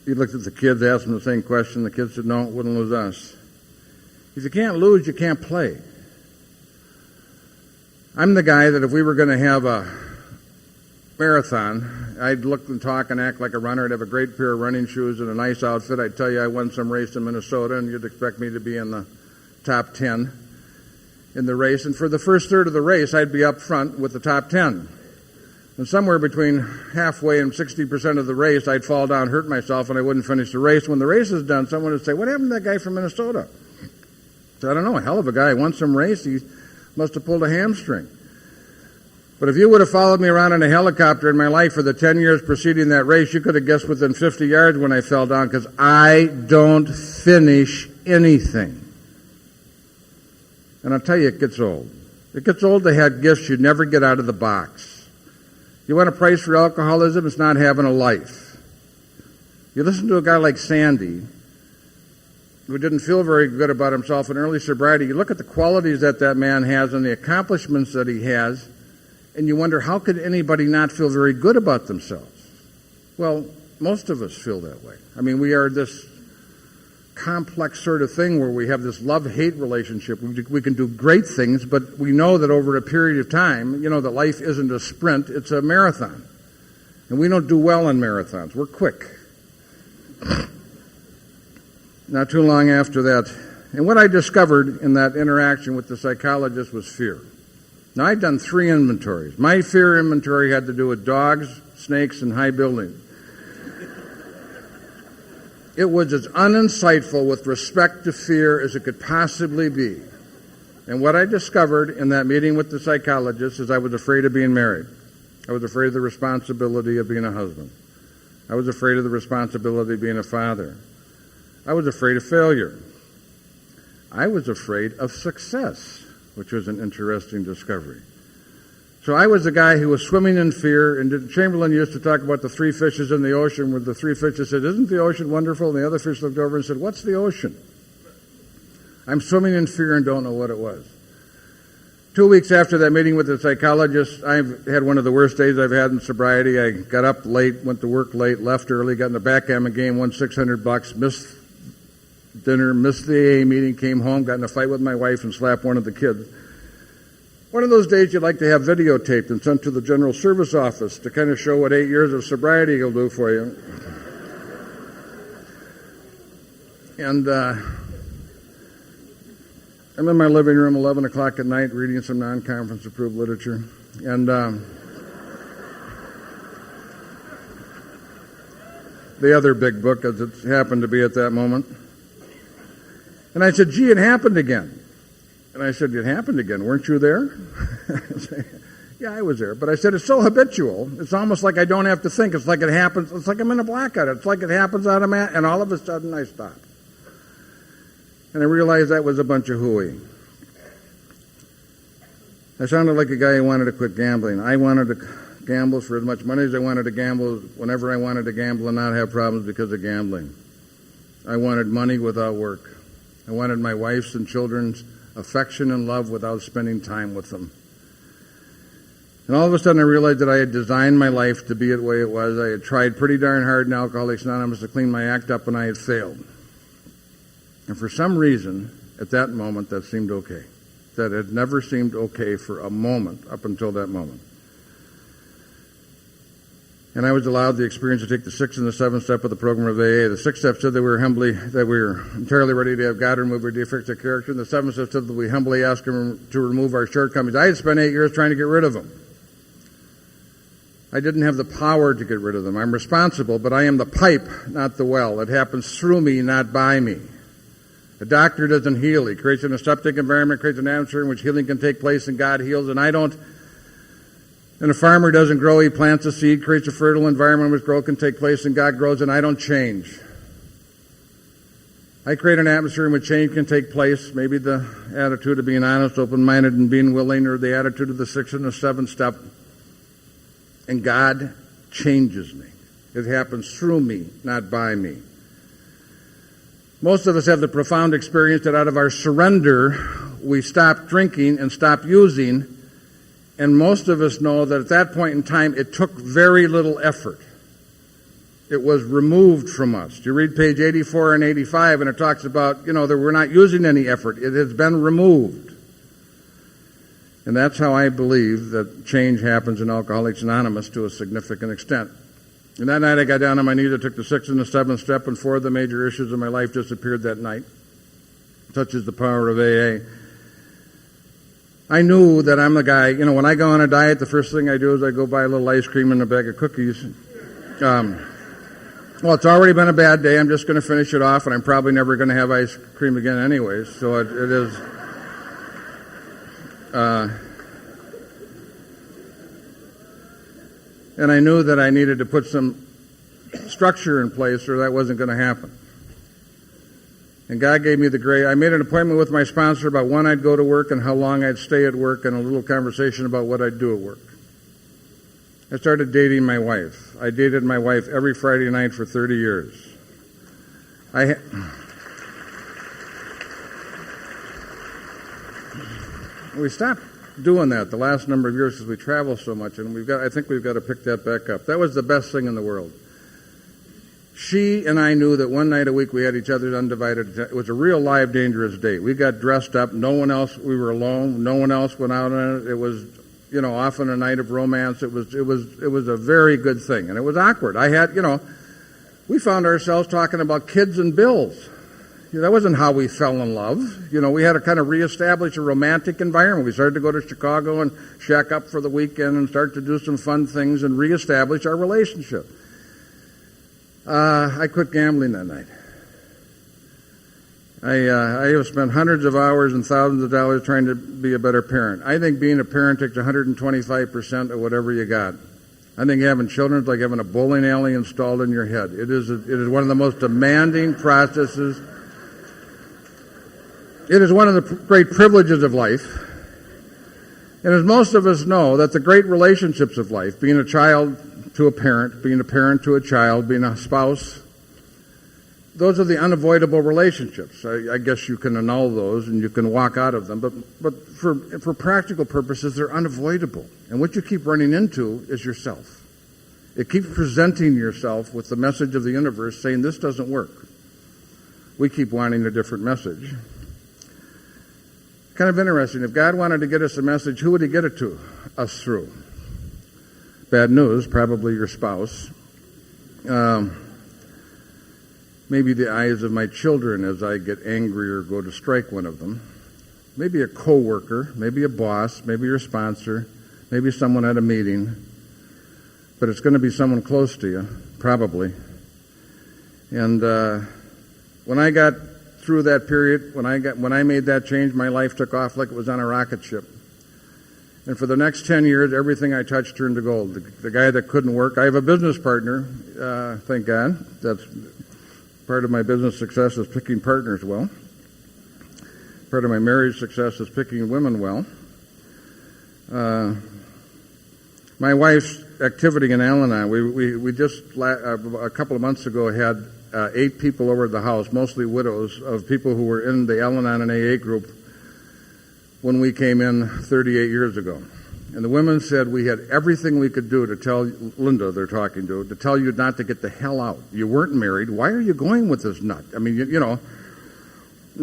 He looked at the kids, asked them the same question. The kids said, no, it wouldn't lose us. If you can't lose, you can't play. I'm the guy that if we were going to have a marathon, I'd look and talk and act like a runner. I'd have a great pair of running shoes and a nice outfit. I'd tell you I won some race in Minnesota, and you'd expect me to be in the top 10 in the race. And for the first third of the race, I'd be up front with the top 10. And somewhere between halfway and 60% of the race, I'd fall down, hurt myself, and I wouldn't finish the race. When the race is done, someone would say, what happened to that guy from Minnesota? So I don't know, a hell of a guy. Won some race. He must have pulled a hamstring. But if you would have followed me around in a helicopter in my life for the 10 years preceding that race, you could have guessed within 50 yards when I fell down, because I don't finish anything. And I'll tell you, it gets old. It gets old to have gifts you never get out of the box. You want a price for alcoholism? It's not having a life. You listen to a guy like Sandy, who didn't feel very good about himself in early sobriety. You look at the qualities that man has and the accomplishments that he has, and you wonder, how could anybody not feel very good about themselves? Well, most of us feel that way. I mean, we are this complex sort of thing where we have this love-hate relationship. We can do great things, but we know that over a period of time, that life isn't a sprint, it's a marathon. And we don't do well in marathons. We're quick. Not too long after that, and what I discovered in that interaction with the psychologist was fear. Now, I'd done 3 inventories. My fear inventory had to do with dogs, snakes, and high buildings. It was as uninsightful with respect to fear as it could possibly be. And what I discovered in that meeting with the psychologist is I was afraid of being married. I was afraid of the responsibility of being a husband. I was afraid of the responsibility of being a father. I was afraid of failure. I was afraid of success, which was an interesting discovery. So I was the guy who was swimming in fear, and Chamberlain used to talk about the 3 fishes in the ocean, where the 3 fishes said, isn't the ocean wonderful? And the other fish looked over and said, what's the ocean? I'm swimming in fear and don't know what it was. 2 weeks after that meeting with the psychologist, I had one of the worst days I've had in sobriety. I got up late, went to work late, left early, got in the backgammon game, won $600, missed dinner, missed the AA meeting, came home, got in a fight with my wife, and slapped one of the kids. One of those days you'd like to have videotaped and sent to the General Service Office to kind of show what 8 years of sobriety will do for you. And I'm in my living room 11 o'clock at night reading some non-conference approved literature. And the other big book, as it happened to be at that moment. And I said, gee, it happened again. And I said, it happened again. Weren't you there? Yeah, I was there. But I said, it's so habitual. It's almost like I don't have to think. It's like it happens. It's like I'm in a blackout. It's like it happens automatically. And all of a sudden I stop. And I realized that was a bunch of hooey. I sounded like a guy who wanted to quit gambling. I wanted to gamble for as much money as I wanted to gamble, whenever I wanted to gamble, and not have problems because of gambling. I wanted money without work. I wanted my wife's and children's affection and love without spending time with them. And all of a sudden I realized that I had designed my life to be the way it was. I had tried pretty darn hard in Alcoholics Anonymous to clean my act up, and I had failed. And for some reason, at that moment, that seemed okay. That had never seemed okay for a moment up until that moment. And I was allowed the experience to take the 6th and the 7th step of the program of AA. The 6th step said that we were entirely ready to have God remove our defects of character. And the 7th step said that we humbly ask Him to remove our shortcomings. I had spent 8 years trying to get rid of them. I didn't have the power to get rid of them. I'm responsible, but I am the pipe, not the well. It happens through me, not by me. The doctor doesn't heal. He creates an aseptic environment, creates an atmosphere in which healing can take place, and God heals. And I don't. And a farmer doesn't grow. He plants a seed, creates a fertile environment in which growth can take place, and God grows, and I don't change. I create an atmosphere in which change can take place, maybe the attitude of being honest, open-minded, and being willing, or the attitude of the 6th and the 7th step. And God changes me. It happens through me, not by me. Most of us have the profound experience that out of our surrender, we stop drinking and stop using, and most of us know that at that point in time, it took very little effort. It was removed from us. You read page 84 and 85, and it talks about, that we're not using any effort. It has been removed. And that's how I believe that change happens in Alcoholics Anonymous to a significant extent. And that night I got down on my knees, I took the 6th and the 7th step, and 4 of the major issues of my life disappeared that night, such as the power of AA. I knew that I'm the guy, when I go on a diet, the first thing I do is I go buy a little ice cream and a bag of cookies. Well, it's already been a bad day. I'm just going to finish it off, and I'm probably never going to have ice cream again anyways. So it is. And I knew that I needed to put some structure in place, or that wasn't going to happen. And God gave me the grace. I made an appointment with my sponsor about when I'd go to work and how long I'd stay at work, and a little conversation about what I'd do at work. I started dating my wife. I dated my wife every Friday night for 30 years. We stopped doing that the last number of years because we travel so much, and I think we've got to pick that back up. That was the best thing in the world. She and I knew that one night a week we had each other's undivided. It was a real live, dangerous date. We got dressed up. No one else. We were alone. No one else went out on it. It was, often a night of romance. It was a very good thing, and it was awkward. We found ourselves talking about kids and bills. That wasn't how we fell in love. We had to kind of reestablish a romantic environment. We started to go to Chicago and shack up for the weekend and start to do some fun things and reestablish our relationship. I quit gambling that night. I have spent hundreds of hours and thousands of dollars trying to be a better parent. I think being a parent takes 125% of whatever you got. I think having children is like having a bowling alley installed in your head. It is one of the most demanding processes. It is one of the great privileges of life. And as most of us know, that the great relationships of life, being a child to a parent, being a parent to a child, being a spouse, those are the unavoidable relationships. I guess you can annul those and you can walk out of them, but for practical purposes, they're unavoidable. And what you keep running into is yourself. It keeps presenting yourself with the message of the universe saying, this doesn't work. We keep wanting a different message. Kind of interesting. If God wanted to get us a message, who would he get it to us through? Bad news, probably your spouse. Maybe the eyes of my children as I get angry or go to strike one of them. Maybe a coworker, maybe a boss, maybe your sponsor, maybe someone at a meeting. But it's going to be someone close to you, probably. And when I got through that period, when I made that change, my life took off like it was on a rocket ship. And for the next 10 years, everything I touched turned to gold. The guy that couldn't work, I have a business partner, thank God. That's part of my business success is picking partners well. Part of my marriage success is picking women well. My wife's activity in Al-Anon, we just a couple of months ago had 8 people over at the house, mostly widows, of people who were in the Al-Anon and AA group when we came in 38 years ago. And the women said we had everything we could do to tell Linda, they're talking to tell you not to get the hell out. You weren't married. Why are you going with this nut? I mean, and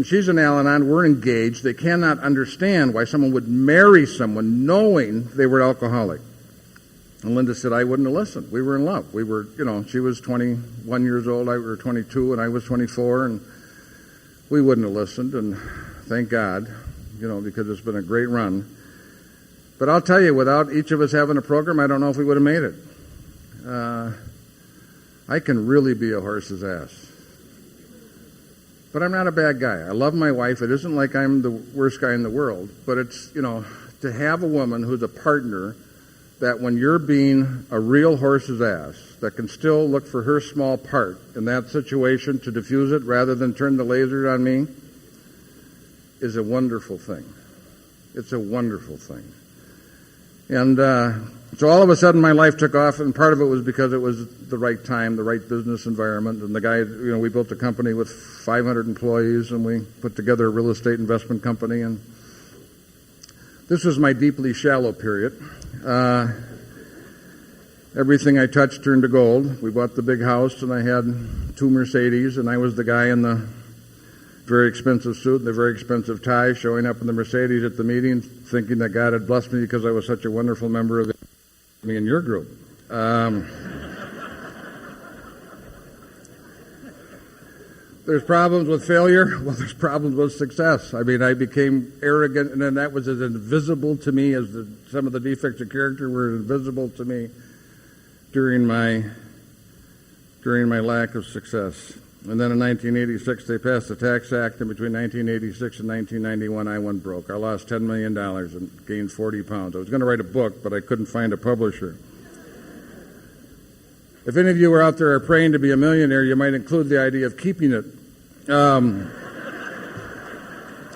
she's in Al-Anon. We're engaged. They cannot understand why someone would marry someone knowing they were alcoholic. And Linda said, I wouldn't have listened. We were in love. We were, she was 21 years old. I was 22, and I was 24, and we wouldn't have listened. And thank God, because it's been a great run. But I'll tell you, without each of us having a program, I don't know if we would have made it. I can really be a horse's ass. But I'm not a bad guy. I love my wife. It isn't like I'm the worst guy in the world. But it's, to have a woman who's a partner that when you're being a real horse's ass that can still look for her small part in that situation to diffuse it rather than turn the laser on me is a wonderful thing. It's a wonderful thing. And so all of a sudden my life took off, and part of it was because it was the right time, the right business environment. And the guy, we built a company with 500 employees, and we put together a real estate investment company. And this was my deeply shallow period. Everything I touched turned to gold. We bought the big house, and I had 2 Mercedes, and I was the guy in the very expensive suit and the very expensive tie showing up in the Mercedes at the meeting, thinking that God had blessed me because I was such a wonderful member of me and your group. There's problems with failure. Well, there's problems with success. I mean, I became arrogant, and then that was as invisible to me as some of the defects of character were invisible to me during my lack of success. And then in 1986, they passed the Tax Act, and between 1986 and 1991, I went broke. I lost $10 million and gained 40 pounds. I was going to write a book, but I couldn't find a publisher. If any of you are out there are praying to be a millionaire, you might include the idea of keeping it.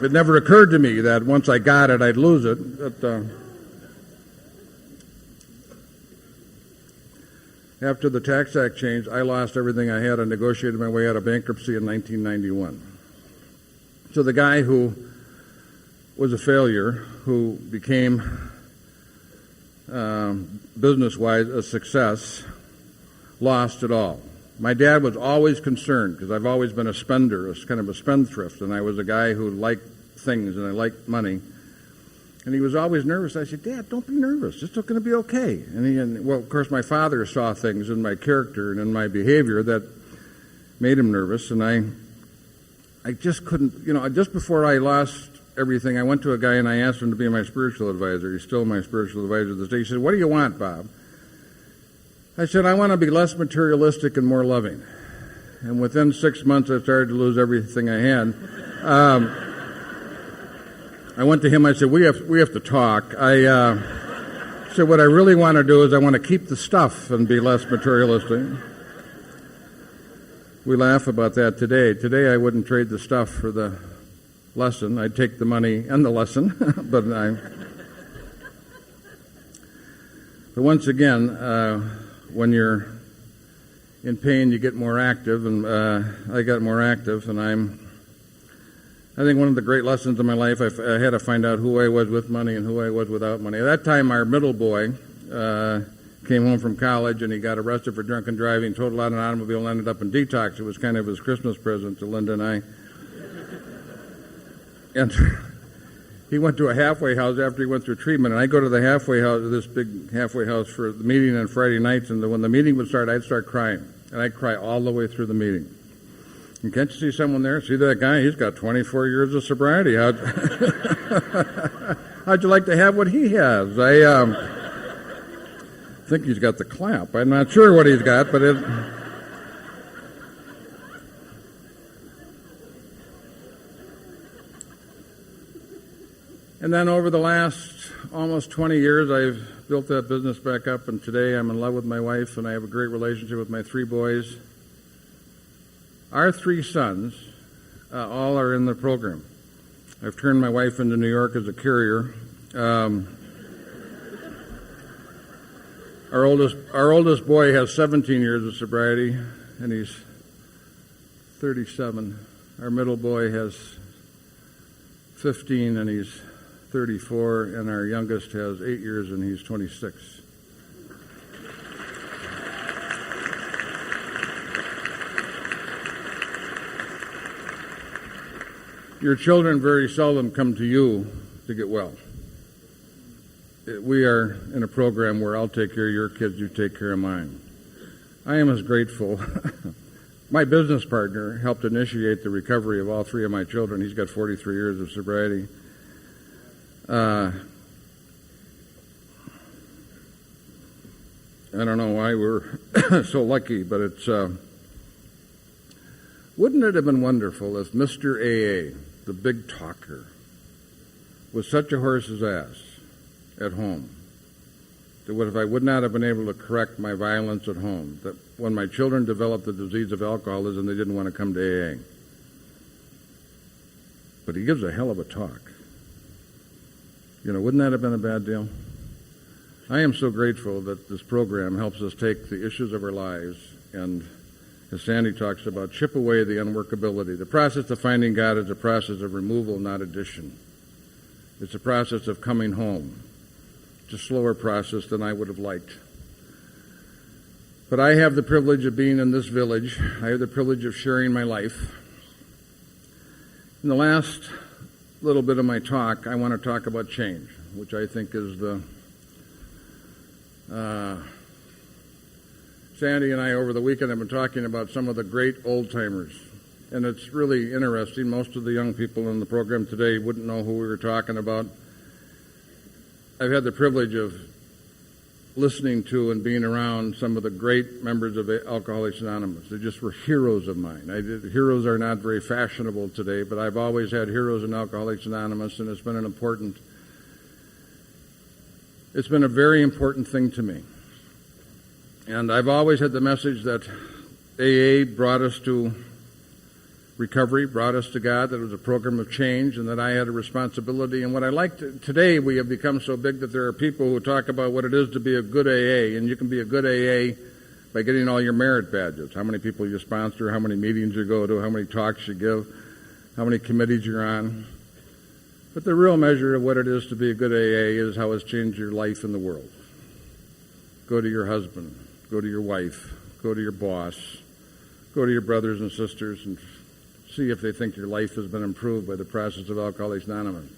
It never occurred to me that once I got it, I'd lose it. But, after the Tax Act changed, I lost everything I had and negotiated my way out of bankruptcy in 1991. So the guy who was a failure, who became business-wise a success, lost it all. My dad was always concerned, because I've always been a spender, kind of a spendthrift, and I was a guy who liked things and I liked money. And he was always nervous. I said, Dad, don't be nervous. It's going to be okay. Well, of course, my father saw things in my character and in my behavior that made him nervous. And I just couldn't, just before I lost everything, I went to a guy and I asked him to be my spiritual advisor. He's still my spiritual advisor to this day. He said, what do you want, Bob? I said, I want to be less materialistic and more loving. And within 6 months, I started to lose everything I had. I went to him, I said, we have to talk. I said, what I really want to do is I want to keep the stuff and be less materialistic. We laugh about that today. Today I wouldn't trade the stuff for the lesson. I'd take the money and the lesson. But once again, when you're in pain, you get more active, and I got more active, and I think one of the great lessons of my life, I had to find out who I was with money and who I was without money. At that time, our middle boy came home from college, and he got arrested for drunken driving, totaled out an automobile, and ended up in detox. It was kind of his Christmas present to Linda and I. And he went to a halfway house after he went through treatment, and I go to the halfway house, this big halfway house, for the meeting on Friday nights, and when the meeting would start, I'd start crying, and I'd cry all the way through the meeting. And can't you see someone there? See that guy? He's got 24 years of sobriety. How'd you like to have what he has? I think he's got the clap. I'm not sure what he's got, but it... And then over the last almost 20 years, I've built that business back up, and today I'm in love with my wife, and I have a great relationship with my 3 boys. Our 3 sons all are in the program. I've turned my wife into New York as a carrier. Our oldest boy has 17 years of sobriety, and he's 37. Our middle boy has 15, and he's 34, and our youngest has 8 years, and he's 26. Your children very seldom come to you to get well. We are in a program where I'll take care of your kids, you take care of mine. I am as grateful. My business partner helped initiate the recovery of all 3 of my children. He's got 43 years of sobriety. I don't know why we're so lucky, but it's... Wouldn't it have been wonderful if Mr. AA, the big talker, was such a horse's ass at home that what if I would not have been able to correct my violence at home, that when my children developed the disease of alcoholism, they didn't want to come to AA. But he gives a hell of a talk. Wouldn't that have been a bad deal? I am so grateful that this program helps us take the issues of our lives and, as Sandy talks about, chip away the unworkability. The process of finding God is a process of removal, not addition. It's a process of coming home. It's a slower process than I would have liked. But I have the privilege of being in this village. I have the privilege of sharing my life. In the last little bit of my talk, I want to talk about change, which I think is the... Sandy and I over the weekend have been talking about some of the great old-timers, and it's really interesting. Most of the young people in the program today wouldn't know who we were talking about. I've had the privilege of listening to and being around some of the great members of Alcoholics Anonymous. They just were heroes of mine. Heroes are not very fashionable today, but I've always had heroes in Alcoholics Anonymous, and it's been a very important thing to me. And I've always had the message that AA brought us to recovery, brought us to God, that it was a program of change, and that I had a responsibility. And what I like today, we have become so big that there are people who talk about what it is to be a good AA, and you can be a good AA by getting all your merit badges, how many people you sponsor, how many meetings you go to, how many talks you give, how many committees you're on. But the real measure of what it is to be a good AA is how it's changed your life in the world. Go to your husband, go to your wife, go to your boss, go to your brothers and sisters and see if they think your life has been improved by the process of Alcoholics Anonymous.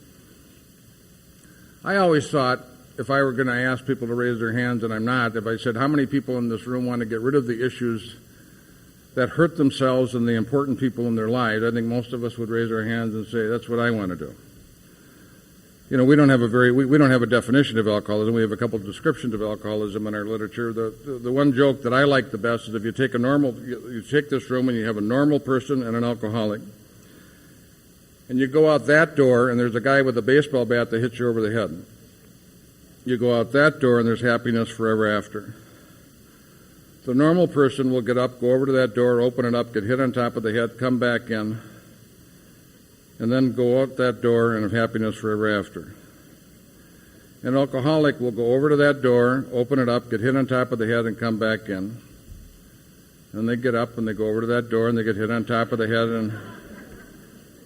I always thought if I were going to ask people to raise their hands, and I'm not, if I said how many people in this room want to get rid of the issues that hurt themselves and the important people in their lives, I think most of us would raise our hands and say, that's what I want to do. We don't have a definition of alcoholism. We have a couple of descriptions of alcoholism in our literature. The one joke that I like the best is if you take you take this room and you have a normal person and an alcoholic, and you go out that door and there's a guy with a baseball bat that hits you over the head. You go out that door and there's happiness forever after. The normal person will get up, go over to that door, open it up, get hit on top of the head, come back in, and then go out that door and have happiness forever after. An alcoholic will go over to that door, open it up, get hit on top of the head, and come back in. And they get up and they go over to that door and they get hit on top of the head, and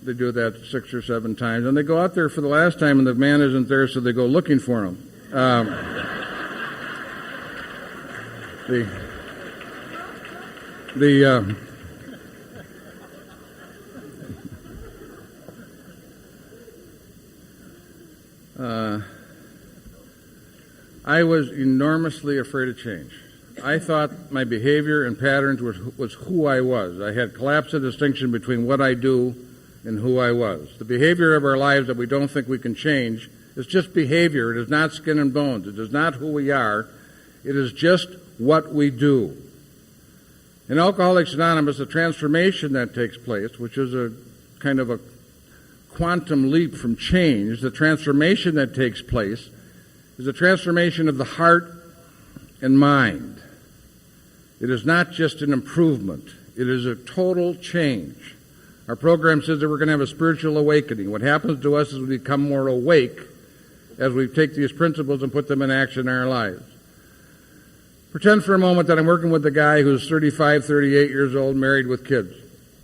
they do that 6 or 7 times. And they go out there for the last time and the man isn't there, so they go looking for him. I was enormously afraid of change. I thought my behavior and patterns was who I was. I had collapsed the distinction between what I do and who I was. The behavior of our lives that we don't think we can change is just behavior. It is not skin and bones. It is not who we are. It is just what we do. In Alcoholics Anonymous, the transformation that takes place, which is a kind of a quantum leap from change, the transformation that takes place is a transformation of the heart and mind. It is not just an improvement. It is a total change. Our program says that we're going to have a spiritual awakening. What happens to us is we become more awake as we take these principles and put them in action in our lives. Pretend for a moment that I'm working with a guy who's 35, 38 years old, married with kids,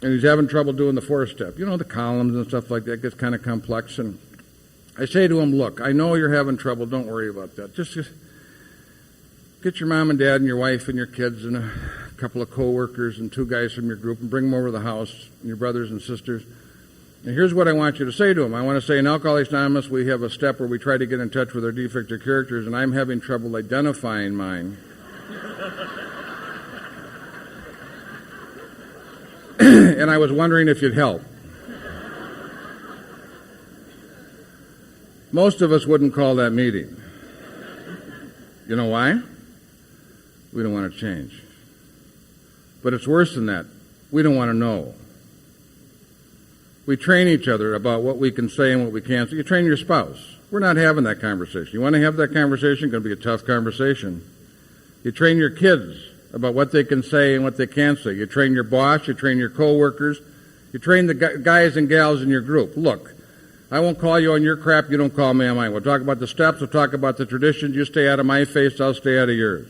and he's having trouble doing the 4-step. The columns and stuff like that gets kind of complex, and I say to him, look, I know you're having trouble. Don't worry about that. Just get your mom and dad and your wife and your kids and a couple of co-workers and 2 guys from your group and bring them over to the house, and your brothers and sisters. And here's what I want you to say to them. I want to say in Alcoholics Anonymous we have a step where we try to get in touch with our defects or characters, and I'm having trouble identifying mine. And I was wondering if you'd help. Most of us wouldn't call that meeting. You know why? We don't want to change. But it's worse than that. We don't want to know. We train each other about what we can say and what we can't say. You train your spouse. We're not having that conversation. You want to have that conversation? It's going to be a tough conversation. You train your kids about what they can say and what they can't say. You train your boss. You train your coworkers. You train the guys and gals in your group. Look, I won't call you on your crap. You don't call me on mine. We'll talk about the steps. We'll talk about the traditions. You stay out of my face. I'll stay out of yours.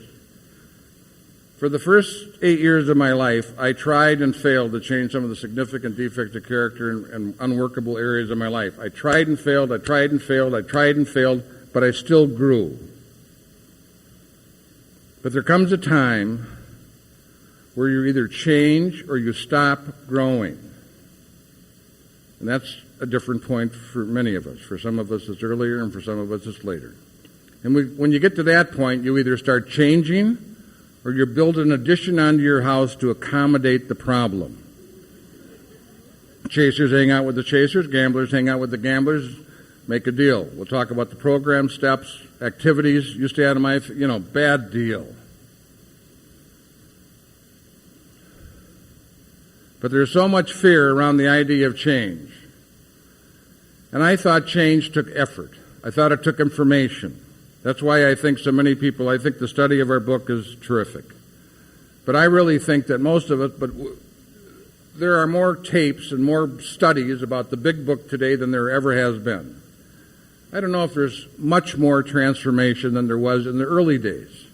For the first 8 years of my life, I tried and failed to change some of the significant defects of character and unworkable areas of my life. I tried and failed, but I still grew. But there comes a time where you either change or you stop growing. And that's a different point for many of us. For some of us it's earlier, and for some of us it's later. And when you get to that point, you either start changing or you build an addition onto your house to accommodate the problem. Chasers hang out with the chasers, gamblers hang out with the gamblers, make a deal. We'll talk about the program, steps, activities. You stay out of my, bad deal. But there's so much fear around the idea of change. And I thought change took effort. I thought it took information. That's why I think so many people, I think the study of our book is terrific. But I really think that most of it, there are more tapes and more studies about the big book today than there ever has been. I don't know if there's much more transformation than there was in the early days.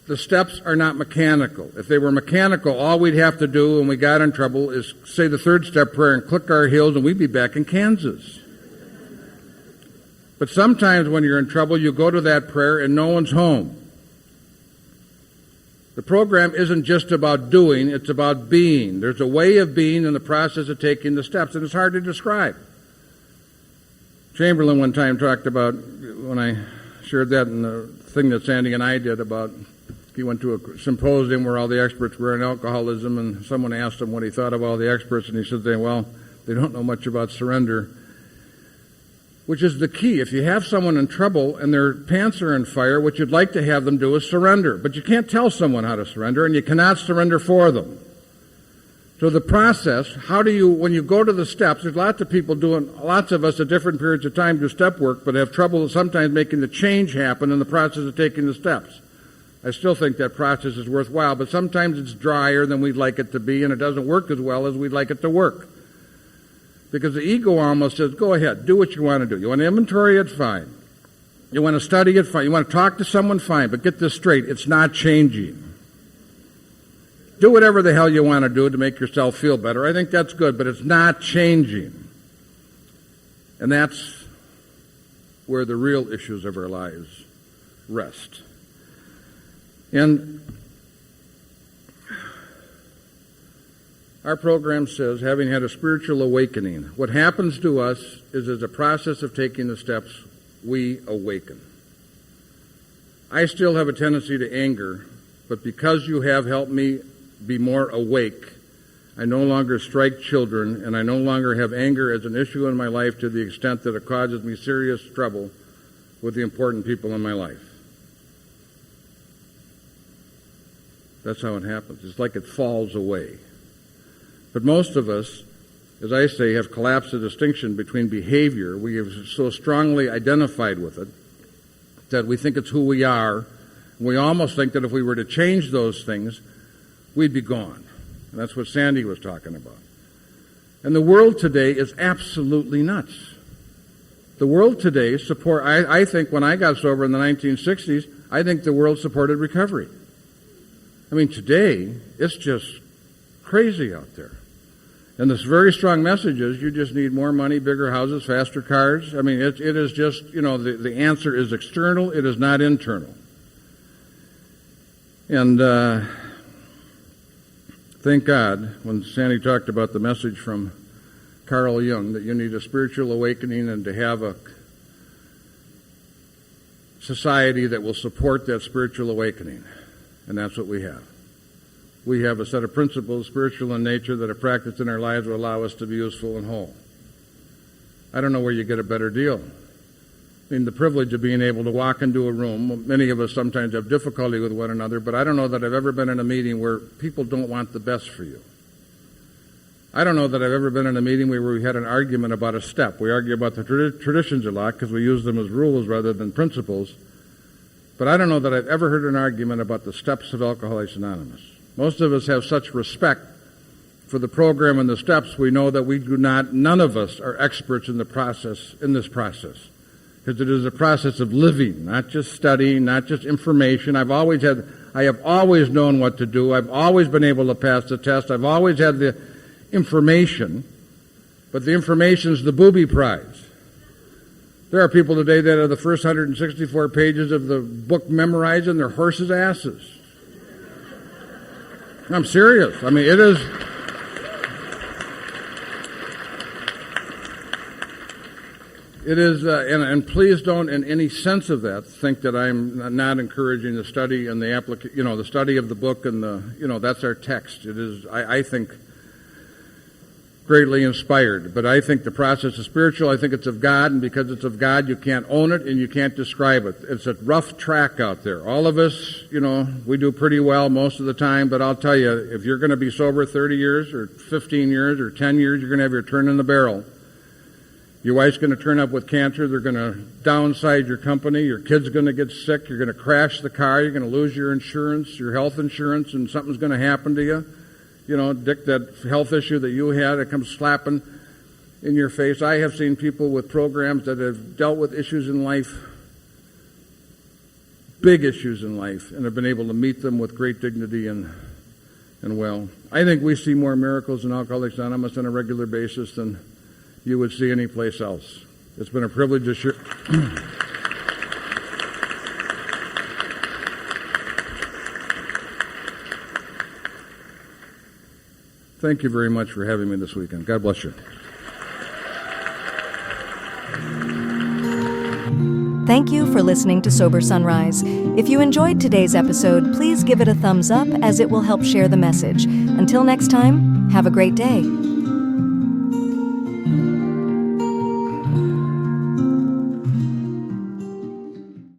The steps are not mechanical. If they were mechanical, all we'd have to do when we got in trouble is say the third step prayer and click our heels and we'd be back in Kansas. But sometimes when you're in trouble, you go to that prayer and no one's home. The program isn't just about doing, it's about being. There's a way of being in the process of taking the steps, and it's hard to describe. Chamberlain one time talked about, when I shared that in the thing that Sandy and I did about, he went to a symposium where all the experts were in alcoholism, and someone asked him what he thought of all the experts, and he said, well, they don't know much about surrender. Which is the key. If you have someone in trouble and their pants are on fire, what you'd like to have them do is surrender. But you can't tell someone how to surrender, and you cannot surrender for them. So the process, when you go to the steps, there's lots of us at different periods of time do step work, but have trouble sometimes making the change happen in the process of taking the steps. I still think that process is worthwhile, but sometimes it's drier than we'd like it to be, and it doesn't work as well as we'd like it to work. Because the ego almost says, go ahead, do what you want to do. You want to inventory it, fine. You want to study it, fine. You want to talk to someone, fine. But get this straight, it's not changing. Do whatever the hell you want to do to make yourself feel better. I think that's good, but it's not changing. And that's where the real issues of our lives rest. And our program says, having had a spiritual awakening, what happens to us is as a process of taking the steps, we awaken. I still have a tendency to anger, but because you have helped me be more awake, I no longer strike children, and I no longer have anger as an issue in my life to the extent that it causes me serious trouble with the important people in my life. That's how it happens. It's like it falls away. But most of us, as I say, have collapsed the distinction between behavior. We have so strongly identified with it that we think it's who we are. We almost think that if we were to change those things, we'd be gone. And that's what Sandy was talking about. And the world today is absolutely nuts. The world today I think when I got sober in the 1960s, I think the world supported recovery. I mean, today, it's just crazy out there. And this very strong message is you just need more money, bigger houses, faster cars. I mean, it is just, the answer is external. It is not internal. And thank God when Sandy talked about the message from Carl Jung that you need a spiritual awakening and to have a society that will support that spiritual awakening. And that's what we have. We have a set of principles, spiritual in nature, that are practiced in our lives will allow us to be useful and whole. I don't know where you get a better deal. I mean, the privilege of being able to walk into a room, many of us sometimes have difficulty with one another, but I don't know that I've ever been in a meeting where people don't want the best for you. I don't know that I've ever been in a meeting where we had an argument about a step. We argue about the traditions a lot because we use them as rules rather than principles. But I don't know that I've ever heard an argument about the steps of Alcoholics Anonymous. Most of us have such respect for the program and the steps, we know that none of us are experts in this process. Because it is a process of living, not just studying, not just information. I have always known what to do. I've always been able to pass the test. I've always had the information, but the information is the booby prize. There are people today that have the first 164 pages of the book memorized in their horses' asses. I'm serious. I mean, it is... It is, and please don't, in any sense of that, think that I'm not encouraging the study and the study of the book and that's our text. It is, I think, greatly inspired. But I think the process is spiritual. I think it's of God, and because it's of God, you can't own it and you can't describe it. It's a rough track out there. All of us, we do pretty well most of the time, but I'll tell you, if you're going to be sober 30 years or 15 years or 10 years, you're going to have your turn in the barrel. Your wife's going to turn up with cancer. They're going to downsize your company. Your kid's going to get sick. You're going to crash the car. You're going to lose your insurance, your health insurance, and something's going to happen to you. Dick, that health issue that you had, it comes slapping in your face. I have seen people with programs that have dealt with issues in life, big issues in life, and have been able to meet them with great dignity and well. I think we see more miracles in Alcoholics Anonymous on a regular basis than you would see any place else. It's been a privilege to share. Thank you very much for having me this weekend. God bless you. Thank you for listening to Sober Sunrise. If you enjoyed today's episode, please give it a thumbs up as it will help share the message. Until next time, have a great day.